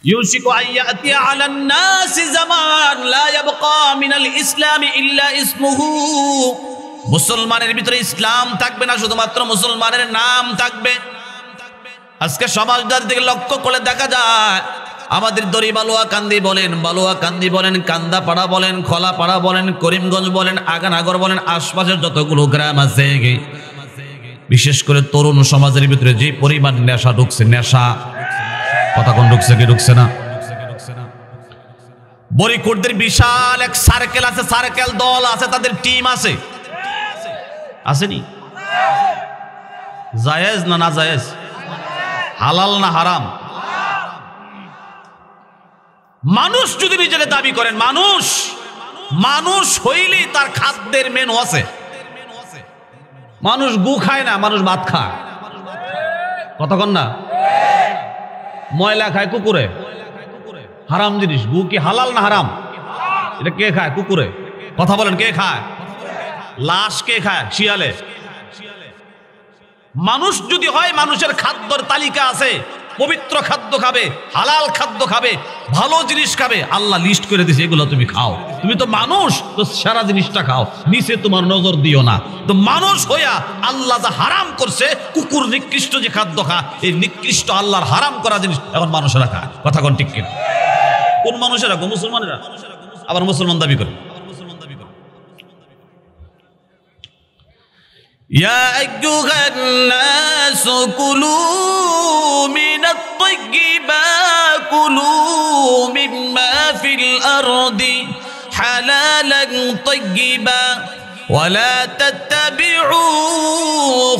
ইউশিকু আইয়াতি আলান নাসি জামান লা ইয়াবকা মিনাল ইসলামি ইল্লা ইসমুহু, মুসলমানের ভিতরে ইসলাম থাকবে না, শুধুমাত্র মুসলমানের নাম থাকবে। আজকে সমাজটার দিকে লক্ষ্য করে দেখা যায় আমাদের দড়ি বালুয়াকান্দি বলেন, কান্দাপাড়া বলেন, খোলাপাড়া বলেন, করিমগঞ্জ বলেন, আগানগর বলেন, আশপাশের যতগুলো গ্রাম আছে, বিশেষ করে তরুণ সমাজের ভিতরে যে পরিমাণ নেশা ঢুকছে, নেশা কথা কোন ঢুকছে কি ঢুকছে না। বরিকুটদের বিশাল এক সার্কেল আছে, সার্কেল দল আছে, তাদের টিম আছে, আসেনি? জায়েজ না না জায়েজ, হালাল না হারাম? মানুষ যদি নিজের দাবি করেন মানুষ হইলেই তার খাদ্যের মেনু আছে। মানুষ গু খায় না, মানুষ ভাত খায়, কতক্ষণ না? ময়লা খায় কুকুরে, হারাম জিনিস। গু কি হালাল না হারাম? এটা কে খায়? কুকুরে। কথা বলেন, কে খায়? লাশ কে খায়? শিয়ালে। মানুষ যদি হয়, মানুষের খাদ্যর তালিকা আছে, পবিত্র খাদ্য খাবে, হালাল খাদ্য খাবে, ভালো জিনিস খাবে, আল্লাহ লিস্ট করে দিয়েছে এগুলো তুমি খাও। তুমি তো মানুষ, তো সারা জিনিসটা খাও, নিচে তোমার নজর দিও না। তো মানুষ হইয়া আল্লাহ যা হারাম করছে, কুকুর নিকৃষ্ট যে খাদ্য খা, এই নিকৃষ্ট আল্লাহর হারাম করা জিনিস এখন মানুষেরা খায়। কথা কোন ঠিক কিনা? কোন মানুষেরা? মুসলমানেরা। আবার মুসলমান দাবি করে। يا أيها الناس كلوا من الطيبات، كلوا مما في الأرض حلالا طيبا ولا تتبعوا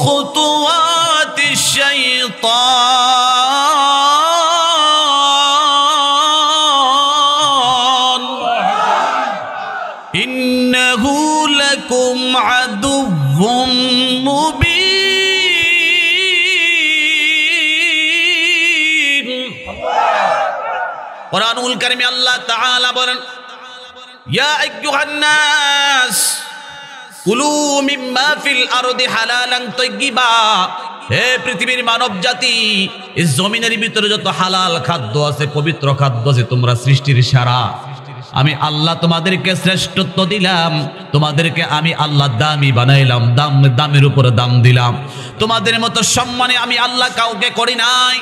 خطوات الشيطان إنه لكم عدو মুবিন। কুরআনুল কারীমে আল্লাহ তাআলা বলেন, ইয়া আইয়ুহান নাস কুলু মিম্মা ফিল আরদি হালালান তাইয়্যিবা। হে পৃথিবীর মানব জাতি, এই জমিনের ভিতরে যত হালাল খাদ্য আছে, পবিত্র খাদ্য আছে, তোমরা সৃষ্টির সেরা। আমি আল্লাহ তোমাদেরকে শ্রেষ্ঠত্ব দিলাম, তোমাদেরকে আমি আল্লাহ দামি বানাইলাম, দামের উপরে দাম দিলাম। তোমাদের মতো সম্মানে আমি আল্লাহ কাউকে করি নাই।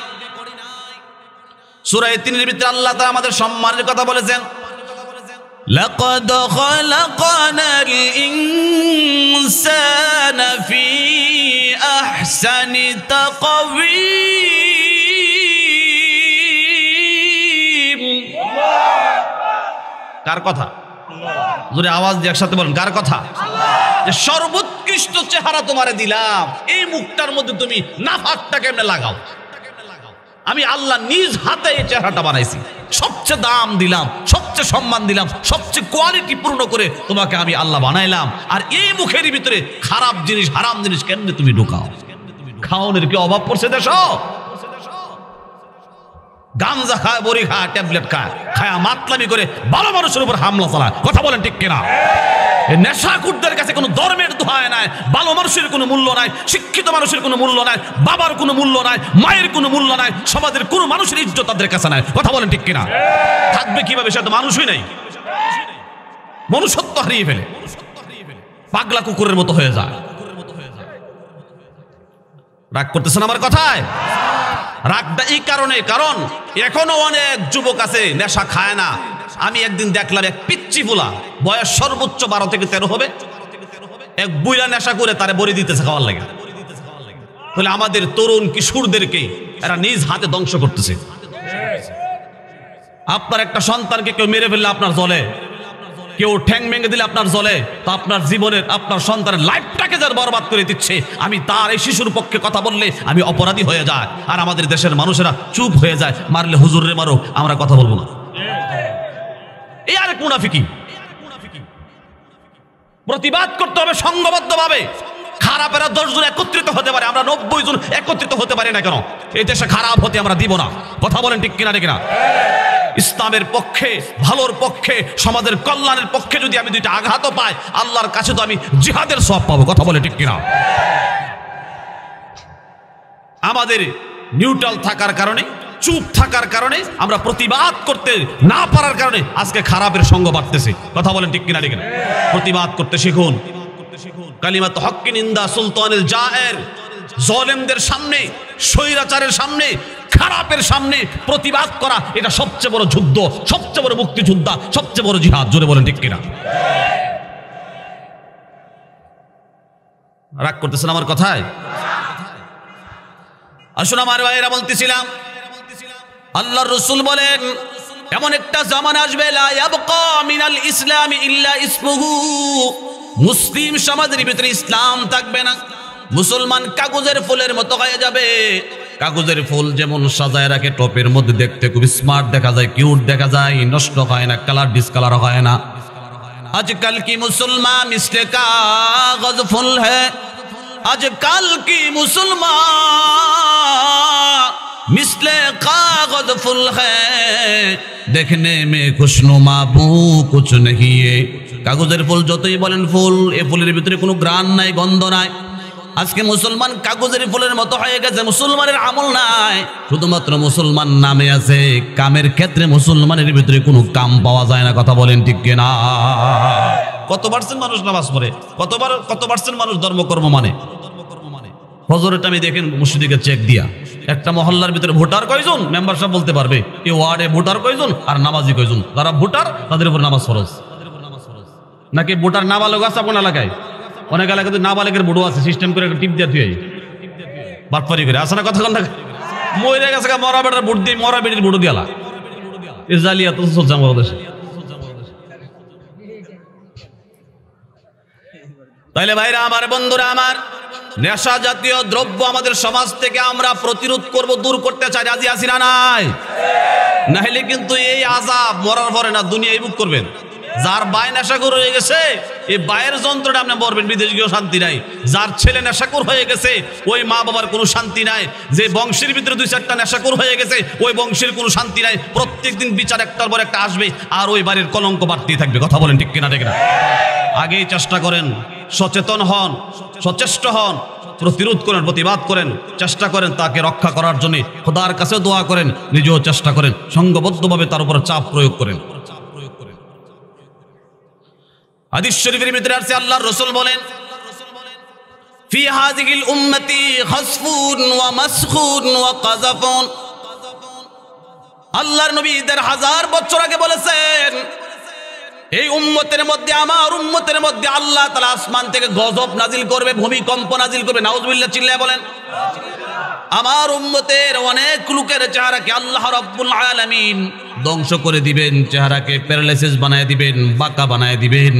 সূরা ৩ এর ভিতরে আল্লাহ তাআলা আমাদের সম্মানের কথা বলেছেন, লাকাদ খালাকনাল ইনসানা ফি আহসানি তাকওয়িম। কার কথা? জোরে আওয়াজ দিয়ে একসাথে বলেন, কার কথা? যে সর্বোৎকৃষ্ট চেহারা তোমারে দিলাম, এই মুখটার মধ্যে তুমি নাফাকটা কেমনে লাগাও? আমি আল্লাহ নিজ হাতে এই চেহারাটা বানাইছি, সবচেয়ে দাম দিলাম, সবচেয়ে সম্মান দিলাম, সবচেয়ে কোয়ালিটি পূর্ণ করে তোমাকে আমি আল্লাহ বানাইলাম। আর এই মুখের ভিতরে খারাপ জিনিস, হারাম জিনিস কেমনে তুমি ঢুকাও? খাওয়ানোর কি অভাব পড়ছে দেশ? গাঞ্জা খায়, বড়ি খায়, ট্যাবলেট খায়, খায়া মাতলামি করে ভালো মানুষের উপর হামলা চালায়। কথা বলেন ঠিক কিনা? নেশাকুরদের কাছে কোনো ধর্মের দোহায় নাই, ভালো মানুষের কোনো মূল্য নাই, শিক্ষিত মানুষের কোনো মূল্য নাই, বাবার কোনো মূল্য নাই, মায়ের কোনো মূল্য নাই, সমাজের কোনো মানুষের ইজ্জত তাদের কাছে নাই। কথা বলেন ঠিক কিনা? থাকবে কিভাবে? সে তো মানুষই নাই, মনুষ্যত্ব হারিয়ে ফেলে, পাগলা কুকুরের মতো হয়ে যায়। রাগ করতেছেন আমার কথায়? রাগটা এই কারণে, কারণ এখনো অনেক যুবক আছে নেশা খায় না। আমি একদিন দেখলাম এক পিচ্চি ফুলা, বয়স সর্বোচ্চ 12 থেকে 13 হবে, এক বুইরা নেশা করে তারে বড়ি দিতেছে খাওয়ার লাগে। তাহলে আমাদের তরুণ কিশোরদেরকে এরা নিজ হাতে ধ্বংস করতেছে। আপনার একটা সন্তানকে কেউ মেরে ফেললে আপনার জ্বলে, কেউ ঠ্যাং ভেঙে দিলে আপনার জ্বলে, তো আপনার জীবনের, আপনার সন্তানের লাইফটাকে যার বরবাদ করে দিচ্ছে, আমি তার এই শিশুর পক্ষে কথা বললে আমি অপরাধী হয়ে যায়। আর আমাদের দেশের মানুষেরা চুপ হয়ে যায়, মারলে হুজুরে মারো, আমরা কথা বলবো না। এই আরেক মুনাফিকি। প্রতিবাদ করতে হবে সংঘবদ্ধভাবে। খারাপেরা 10 জন একত্রিত হতে পারে, আমরা 90 জন একত্রিত হতে পারি না কেন? এই দেশে খারাপ হতে আমরা দিব না। কথা বলেন ঠিক কিনা? ঠিক না? ইসলামের পক্ষে, ভালোর পক্ষে, সমাজের কল্যাণের পক্ষে যদি আমি দুইটা আঘাতও পাই, আল্লাহর কাছে তো আমি জিহাদের সওয়াব পাবো। কথা বলে ঠিক কিনা? আমাদের নিউট্রাল থাকার কারণে চুপ থাকার কারণে, আমরা প্রতিবাদ করতে না পারার কারণে আজকে খারাপের সঙ্গ বাড়তেছে। কথা বলেন ঠিক কিনা? ঠিক না? প্রতিবাদ করতে শিখুন। কালিমাত হক্কি নিন্দা সুলতানুল জায়ের, জালেমদের সামনে, স্বৈরাচারের সামনে, খারাপের সামনে প্রতিবাদ করা, এটা সবচেয়ে বড় যুদ্ধ, সবচেয়ে বড় মুক্তিযোদ্ধা, সবচেয়ে বড় জিহাদ। জোরে বলেন ঠিক কিনা? রাগ করতেছেন আমার কথায়? আসুন আমার ভাইয়েরা, বলতেছিলাম আল্লাহর রাসূল বলেন এমন একটা জামানা আসবে, লা ইয়াবকা মিনাল ইসলামি ইল্লা ইসমুহু, মুসলিম সমাজের ভিতরে ইসলাম থাকবে না, মুসলমান কাগজের ফুলের মতো হয়ে যাবে। কাগজের ফুল যেমন সাজায় রাখে টপের মধ্যে, দেখতে খুব স্মার্ট দেখা যায়, কিউট দেখা যায়, নষ্ট হয় না, কালার ডিসকালার হয় না। আজকাল কি মুসলমান মিসলে কাগজ ফুল है, आजकल की मुसलमान मिसले कागज फुल है, देखने में खुशनुमा बू कुछ नहीं है। কাগজের ফুল যতই বলেন ফুল, এই ফুলের ভিতরে কোনো গ্রান নাই, গন্ধ নাই। আজকে মুসলমান কাগজের ফুলের মতো হয়ে গেছে, মুসলমানের আমল নাই, শুধুমাত্র মুসলমান নামে আছে, কামের ক্ষেত্রে মুসলমানের ভিতরে কোনো কাম পাওয়া যায় না। কথা বলেন ঠিক কিনা? কত পার্সেন্ট মানুষ নামাজ পড়ে, কত পার্সেন্ট মানুষ ধর্মকর্ম মানে? ফজরের টাইমে দেখেন মসজিদে চেক দিয়া, একটা মহল্লার ভিতরে ভোটার কয়জন, মেম্বার সাহেব বলতে পারবে এই ওয়ার্ডে ভোটার কয়জন আর নামাজি কয়জন। যারা ভোটার তাদের উপর নামাজ ফরজ, নাকি ভোটার নাবালক আছে আপনার এলাকায়? অনেক এলাকাতে নাবালকের ভোটও আছে, সিস্টেম করে টিপ দিয়ে ধুয়ে বাটপারি করে আসে না। কথা কন না, মরে গেছে মরা বেটার ভোট দিয়ে, মরা বেটির ভোটও দিয়ালা, এ জালিয়াত চলছে আমাদের দেশে। তাইলে ভাইরা আমার, বন্ধুরা আমার, নেশা জাতীয় দ্রব্য আমাদের সমাজ থেকে আমরা প্রতিরোধ করব, দূর করতে চাই, রাজি আছি না নাই? না হলে কিন্তু এই আযাব মরার পরে না দুনিয়ায় ভোগ করবেন। যার বাই নেশাখোর হয়ে গেছে, এই বায়ের যন্ত্রটা আপনি মরবেন, বিদেশ গিয়েও শান্তি নাই। যার ছেলে নেশাখোর হয়ে গেছে, ওই মা বাবার কোনো শান্তি নাই। যে বংশের ভিতরে 2-4টা নেশাখোর হয়ে গেছে, ওই বংশের কোনো শান্তি নাই। প্রত্যেকদিন বিচার একটার পর একটা আসবে, আর ওই বাড়ির কলঙ্ক বাড়তেই থাকবে। কথা বলেন ঠিক কিনা? ঠিক না? আগেই চেষ্টা করেন, সচেতন হন, সচেষ্ট হন, প্রতিরোধ করেন, প্রতিবাদ করেন, চেষ্টা করেন তাকে রক্ষা করার জন্য। খোদার কাছে দোয়া করেন, নিজেও চেষ্টা করেন, সংঘবদ্ধভাবে তার উপর চাপ প্রয়োগ করেন। হাদিস শরীফের ভিতরে আছে, আল্লাহর রাসূল বলেন, ফি হাযিহিল উম্মতি খাসফুন ওয়া মাসখুন ওয়া কাযাফুন। আল্লাহর নবী 1000 বছর আগে বলেছেন, এই উম্মতের মধ্যে, আমার উম্মতের মধ্যে আল্লাহ তাআলা আসমান থেকে গজব নাজিল করবে, ভূমিকম্প নাজিল করবে। নাউজুবিল্লাহ চিল্লায়ে বলেন। আমার উম্মতের অনেক লোকের চেহারাকে আল্লাহ রাব্বুল আলামিন ধ্বংস করে দিবেন, চেহারাকে প্যারালাইসিস বানায় দিবেন, বাঁকা বানায় দিবেন,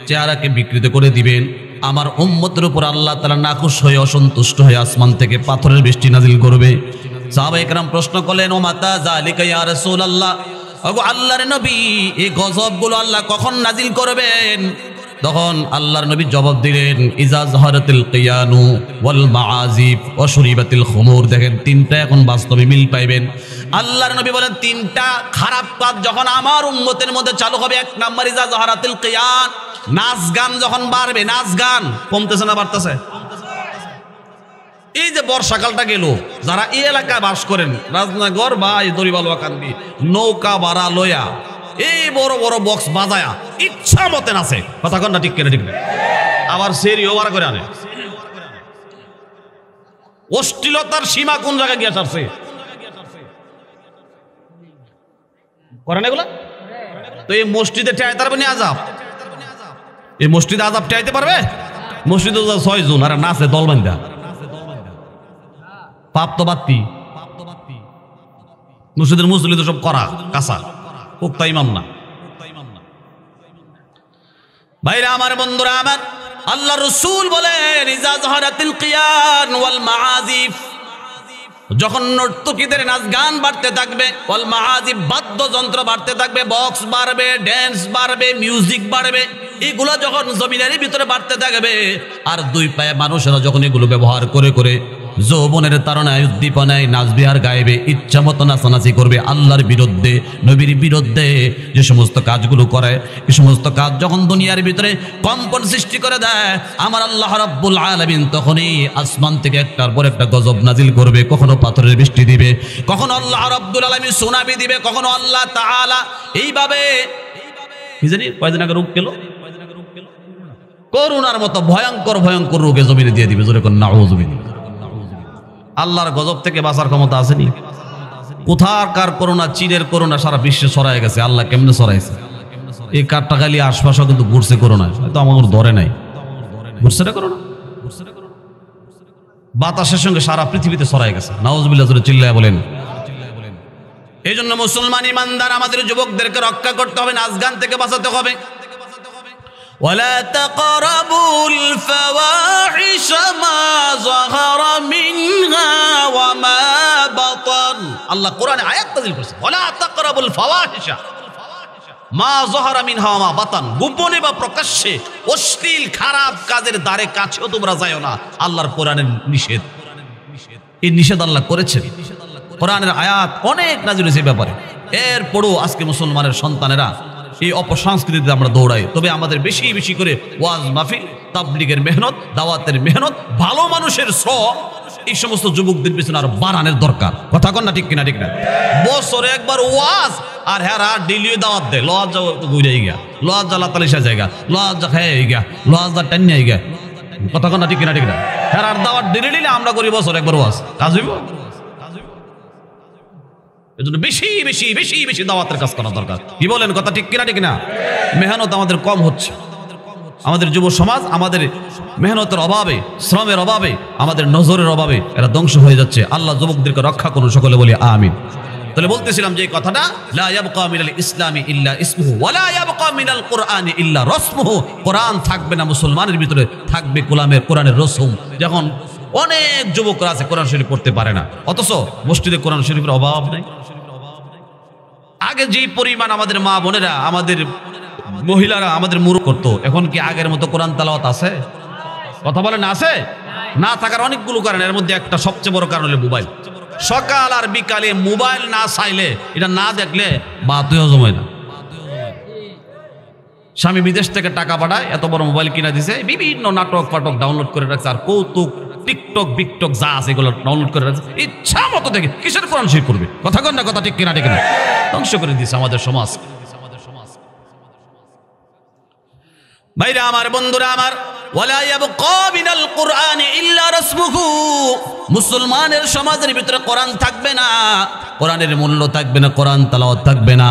চেহারাকে বিকৃত করে দিবেন। আমার উম্মতের উপর আল্লাহ তাআলা নাখুশ হয়ে, অসন্তুষ্ট হয়ে আসমান থেকে পাথরের বৃষ্টি নাজিল করবে। সাহাবায়ে কেরাম প্রশ্ন করলেন, ও মাতা যালিকা ইয়া রাসূলুল্লাহ, ওগো আল্লাহর নবী, এই গজবগুলো আল্লাহ কখন নাজিল করবেন? তখন আল্লাহর নবী জবাব দিলেন, ইজা যাহারাতিল কিয়ানু ওয়াল মাআজিফ ওয়া শুরিবাতিল খুমুর। দেখেন, তিনটা এখন বাস্তবে মিল পাইবেন। আল্লাহর নবী বলেন, তিনটা খারাপ কাজ যখন আমার উম্মতের মধ্যে চালু হবে, 1 নাম্বার ইজা যাহারাতিল কিয়ান, নাচ গান যখন বাড়বে। নাচ গান কমতেছে না বাড়তেছে? এই যে বর্ষাকালটা গেল, যারা এই এলাকায় বাস করেন, রাজনগর বা এই দড়িবালুয়াকান্দি, নৌকা ভাড়া লয়া এই বড় বড় বক্স বাজায়া ইচ্ছা মতেন আছে। কথা কন না ঠিক কেন? ঠিক না? আবার সেরিও ভাড়া করে আনে। অশ্লীলতার সীমা কোন জায়গায় গিয়ে ছাড়ছে? করেন এগুলা? তো এই মসজিদে ঠেয়াইতে পারবে না আজাব? এই মসজিদে আজাব ঠেয়াইতে পারবে? মসজিদে 6 জন আর নাচে দলবান্ধা, পাপ তো বাত্তি। মসজিদের মুসল্লি তো সব করা কাঁচা, পুক্তা ইমাম না। ভাইরা আমার, বন্ধুরা আমার, আল্লাহ রাসূল বলেন, ইজা যাহারাতিল কিয়ান ওয়াল মাআজিফ, যখন নর্তকীদের নাচ গান বাড়তে থাকবে, ওয়াল মাআজিফ, বাদ্যযন্ত্র বাড়তে থাকবে, বক্স বাড়বে, ড্যান্স বাড়বে, মিউজিক বাড়বে, এগুলো যখন জমিনের ভিতরে বাড়তে থাকবে, আর 2 পায়ে মানুষেরা যখন এগুলো ব্যবহার করে করে যৌবনের তাড়নায় উদ্দীপনায় নাচবে আর গাইবে, ইচ্ছা মতো নাচানাচি করবে আল্লাহর বিরুদ্ধে, নবীর বিরুদ্ধে। যে সমস্ত কাজগুলো করে, এই সমস্ত কাজ যখন দুনিয়ার ভিতরে কম্পন সৃষ্টি করে দেয়, আমার আল্লাহ রাব্বুল আলামিন তখনই আসমান থেকে একটার পর একটা গজব নাজিল করবে। কখনো পাথরের বৃষ্টি দিবে, কখনো আল্লাহ রাব্বুল আলামিন সুনামি দিবে, কখনো আল্লাহ তাআলা এইভাবে কি জানি কয়দিন আগে রোগ গেল, করোনার মতো ভয়ঙ্কর ভয়ঙ্কর রোগে জমিনে দিয়ে দিবে। জোরে কোন নাউযুবিল্লাহ। আল্লাহর গজব থেকে বাঁচার ক্ষমতা আসেনি? কোথাকার করোনা, চীনের করোনা সারা বিশ্বে ছড়ায় গেছে। আল্লাহ কেমনে ছড়াইছে? এই কাঠটাকালি আশপাশও কিন্তু ঘুরছে করোনা, হয়তো আমার ধরে নাই, ঘুরছে না করোনা, বাতাসের সঙ্গে সারা পৃথিবীতে ছড়ায় গেছে। নাউযুবিল্লাহ, জোরে চিল্লায়া বলেন। এই জন্য মুসলমান ইমানদার আমাদের যুবকদেরকে রক্ষা করতে হবে, নাচ গান থেকে বাঁচাতে হবে। ولا تقربوا الفواحش ما ظهر منها وما بطن। আল্লাহ কোরআনে আয়াত নাযিল করেছে, ولا تقربوا الفواحش ما ظهر منها وما بطن। গোপনে বা প্রকাশ্যে অশ্লীল খারাপ কাজের দ্বারে কাছেও তোমরা যাও না। আল্লাহর কোরআনের নিষেধ, এই নিষেধ আল্লাহ করেছেন। কোরআনের আয়াত অনেক নাযিল হয়েছে ব্যাপারে। এরপরও আজকে মুসলমানের সন্তানেরা এই অপসংস্কৃতিতে আমরা দৌড়াই। তবে আমাদের বেশি বেশি করে ওয়াজ মাহফিল, তাবলীগের মেহনত, দাওয়াতের মেহনত, ভালো মানুষের শ্রম, এই সমস্ত যুবকদের পিছনে আরো বাড়ানোর দরকার। কথা কন না, ঠিক কিনা? ঠিক না? বছরে একবার ওয়াজ আর হ্যাঁ ডেইলি দাওয়াত দেয়। লওয়াজ যাও ঘুরে গিয়া, লওয়াজ যা লাতালিশা জায়গা, লওয়াজ যা খাই গিয়া, লওয়াজ যা টান্নি গিয়া। কথা কন না, ঠিক কিনা? ঠিক না? হ্যাঁ আর দাওয়াত ডেলি ডেলি আমরা করি বছর একবার ওয়াজ, কাজ হইব? এজন্য বেশি বেশি বেশি বেশি দাওয়াতের কাজ করা দরকার। কি বলেন? কথা ঠিক কিনা? ঠিক না? মেহনত আমাদের কম হচ্ছে। আমাদের যুব সমাজ আমাদের মেহনতের অভাবে, শ্রমের অভাবে, আমাদের নজরের অভাবে এরা ধ্বংস হয়ে যাচ্ছে। আল্লাহ যুবকদেরকে রক্ষা করুন, সকলে বলি আমিন। তাহলে বলতেছিলাম যে কথাটা, লা ইয়াবকা মিনাল ইসলামি ইল্লা ইসমুহু ওয়া লা ইয়াবকা মিনাল কুরআনি ইল্লা রাসমুহু। কোরআন থাকবে না মুসলমানের ভিতরে, থাকবে কোরআনের রসম। যখন অনেক যুবকরা আছে কোরআন শরীফ পড়তে পারে না, অথচ মসজিদে কোরআন শরীফের অভাব নেই। আগে যে পরিমাণ আমাদের মা বোনেরা, আমাদের মহিলারা, আমাদের মুরুখ করতো, এখন কি আগের মতো কোরআন তেলাওয়াত আছে? কথা বলেন, আছে? না থাকার অনেকগুলো কারণ, এর মধ্যে একটা সবচেয়ে বড় কারণ হলো মোবাইল। সকাল আর বিকালে মোবাইল না চাইলে, এটা না দেখলে বাতই হজম হয় না। স্বামী বিদেশ থেকে টাকা পাঠায়, এত বড় মোবাইল কিনা দিছে, বিভিন্ন নাটক ফাটক ডাউনলোড করে রাখছে, আর কৌতুক টিকটক বিকটক যা আছে এগুলো ডাউনলোড করে রাখছে, ইচ্ছা মতো দেখে কিসের কোরআন শরীফ করবে? কথা কন না, কথা ঠিক কিনা? ঠিক না? ধ্বংস করে দিয়েছে আমাদের সমাজ। ভাইরা আমার, বন্ধুরা আমার, ওয়ালা ইয়াবকা মিনাল কুরআনি ইল্লা রাসমুহু। মুসলমানের সমাজের ভিতরে কোরআন থাকবে না, কোরআনের মূল্য থাকবে না, কোরআন তেলাওয়াত থাকবে না।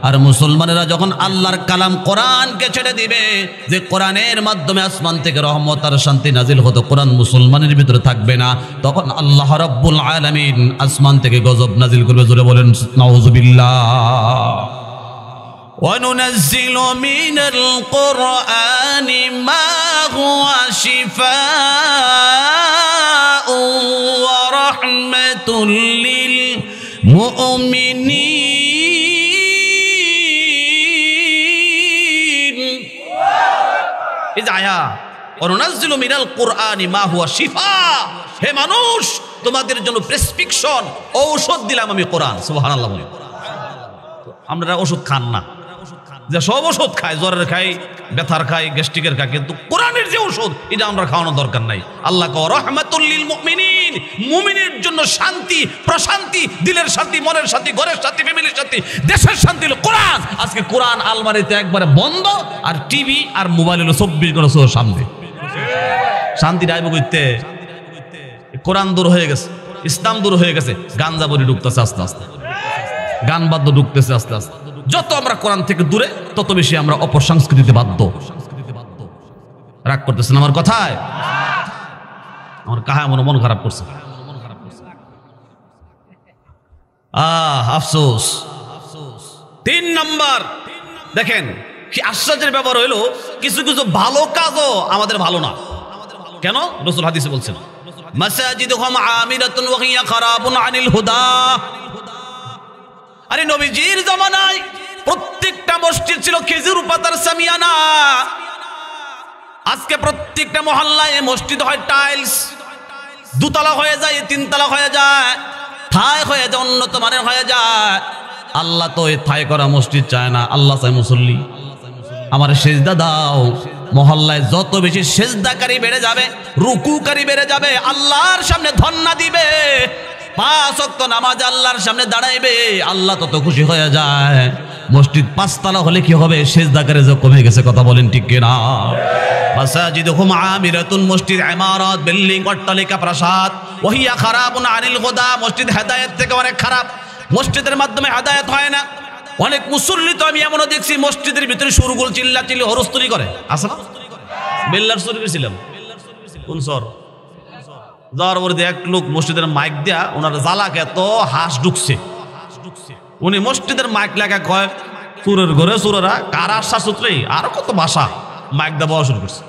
আর মুসলমানেরা যখন আল্লাহর কালাম কোরআনকে ছেড়ে দিবে, যে কোরআনের মাধ্যমে আসমান থেকে রহমত আর শান্তি নাজিল হতো, কোরআন মুসলমানের ভিতরে থাকবে না, তখন আল্লাহ রাব্বুল আলামিন আসমান থেকে গজব নাজিল করবে। জোরে বলেন নাউযুবিল্লাহ। وَنُنَزِّلُ مِنَ الْقُرْآنِ مَا هُوَ شِفَاءٌ وَرَحْمَةٌ لِّلْمُؤْمِنِينَ। এই যে আয়াত, وَنُنَزِّلُ مِنَ الْقُرْآنِ مَا هُوَ شِفَاءٌ, হে মানুষ, তোমাদের জন্য প্রেসক্রিপশন, ঔষধ দিলাম আমি কোরআন। সুবহানাল্লাহ বলেন। আমরা ওষুধ খান না, যে সব ওষুধ খায়, জ্বরের খাই, ব্যথার খাই, গ্যাস্ট্রিকের খাই, কিন্তু কোরআনের যে ওষুধ, এটা আমরা খাওয়ানোর দরকার নাই। আল্লাহ কয় রাহমাতুল লিল মুমিনিন, মুমিনের জন্য শান্তি, প্রশান্তি, দিলের শান্তি, মনের শান্তি, ঘরের শান্তি, ফ্যামিলির শান্তি, দেশের শান্তি হলো কোরআন। আজকে কোরআন আলমারিতে একবারে বন্ধ, আর টিভি আর মোবাইল হলো 24 ঘন্টা সামনে। শান্তি ডাইব করতে কোরআন দূর হয়ে গেছে, ইসলাম দূর হয়ে গেছে, গাঞ্জা বড়ি ঢুকতেছে আস্তে আস্তে, গান বাদ্য ঢুকতেছে আস্তে আস্তে। যত আমরা কোরআন থেকে দূরে, তত বেশি আমরা অপসংস্কৃতিতে বাধ্য। রাগ করতেছেন আমার কথায়? আমার কাহায় মন খারাপ করছে। আফসোস। 3 নাম্বার, দেখেন কি আশ্চর্যের ব্যাপার হইলো, কিছু কিছু ভালো কাজও আমাদের ভালো না। কেন? রাসূল হাদিসে বলছেন, মাসাজিদুহুম আমিরাতুন ওয়া হিয়া খারাবুন আনিল হুদা। আরে নবীজির জামানায় প্রত্যেকটা মসজিদ ছিল খেজুর পাতার সামিয়ানা। আজকে প্রত্যেকটা মহল্লায় মসজিদ হয় টাইলস, দুতলা হয়ে যায়, তিনতলা হয়ে যায়, ঠাই হয়ে যায়, উন্নত মানের হয়ে যায়। আল্লাহ তো এই ঠাই করা মসজিদ চায় না, আল্লাহ চায় মুসল্লি। আমার সেজদা দাও। মহল্লায় যত বেশি সেজদাকারী বেড়ে যাবে, রুকুকারী বেড়ে যাবে, আল্লাহর সামনে ধন্না দিবে, 5 ওয়াক্ত নামাজ আল্লাহর সামনে দাঁড়াইবে, আল্লাহ তত খুশি হয়ে যায়। মসজিদ 5 তলা হলে কি হবে? সেজদাকারী যে কমে গেছে, কথা বলেন ঠিক কিনা? মাসাজিদুহুম আমিরাতুন, মসজিদ ইমারত, বিল্ডিং, অট্টালিকা, প্রাসাদ, ওয়াহিয়া খারাবুন আনিল হুদা, মসজিদ হেদায়েত থেকে অনেক খারাপ। মসজিদের মাধ্যমে হেদায়েত হয় না। অনেক মুসল্লি তো আমি এমনও দেখছি মসজিদের ভিতরে সুরগুল চিল্লাচিল্লি হরস্তুরি করে, আছে না? বেল্লার চুরি করেছিলাম কোন সর যাওয়ার পরে এক লোক মসজিদের মাইক দেয়া ওনার জ্বালাকে এত হাঁস ঢুকছে, উনি মসজিদের মাইক লাগা কয় চুরের ঘরে চুরেরা কারা শাসুত্রে আরো কত ভাষা মাইক দেওয়া বলা শুরু করছে।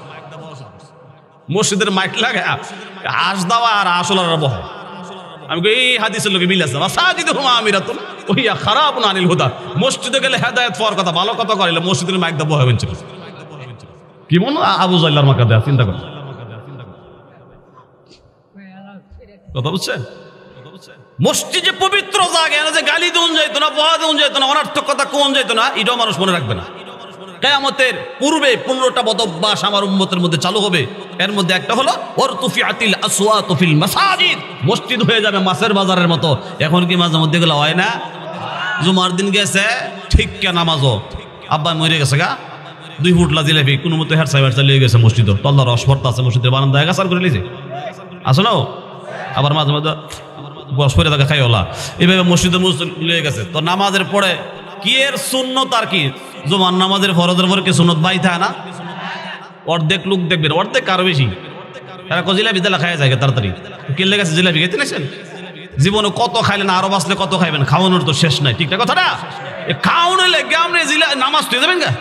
মসজিদের মাইক লাগা হাঁস দেওয়া আর আসলার বহে। আমি এই হাদিসের লোকে মিল আছে, মাসাজিদুহুম আমিরাতুন ওয়াহিয়া খারাবুন আনিল হুদা। মসজিদে গেলে হেদায়েত পাওয়ার কথা, ভালো কথা কইলে মসজিদের মাইক দেওয়া বহে ছিল। কি মনে আবু জাইলার মাকা দেয়া, চিন্তা কর, কথা বুঝছেন? মসজিদে পবিত্র জায়গা, যে গালি দেন যাইতো না, বহা দেন যাইতো না, অনর্থক কথা কোন যাইতো না, এটাও মানুষ মনে রাখবে না। কিয়ামতের পূর্বে 15টা বদঅভ্যাস আমার উম্মতের মধ্যে চালু হবে। এর মধ্যে একটা হলো ওয়ারতুফিআতিল আসওয়াতু ফিল মাসাজিদ, মসজিদ হয়ে যাবে মাছের বাজারের মতো। এখন কি মাঝে মধ্যে গুলো হয় না? জুমার দিন গেছে ঠিক কে নামাজও আব্বা মরে গেছে গা, 2 ফুটলা জিলাপি কোনো মতো হের সাইবার চালিয়ে গেছে মসজিদ, তল্লা রস ভর্তা আছে মসজিদের বারান্দায় গাছার করে লিছে আসলো। আবার মাঝে মাঝে বস করে থাকা খাই ওলা, এইভাবে মসজিদের মসজিদ লিয়ে গেছে। তো নামাজের পরে কি এর সুন্নত আর কি, জুমার নামাজের ফরজের পরে কি সুন্নত বাই থাকে না? অর্ধেক লোক দেখবেন, অর্ধেক কারো বেশি, এরা জিলাপি দিলা খাই যায় তাড়াতাড়ি। কিনলে গেছে জিলাপি খেতে নেছেন, জীবনে কত খাইলেন, আরো বাঁচলে কত খাইবেন, খাওয়ানোর তো শেষ নাই। ঠিক না কথা না? খাওয়ানো লেগে আপনি নামাজ তুই যাবেন গা।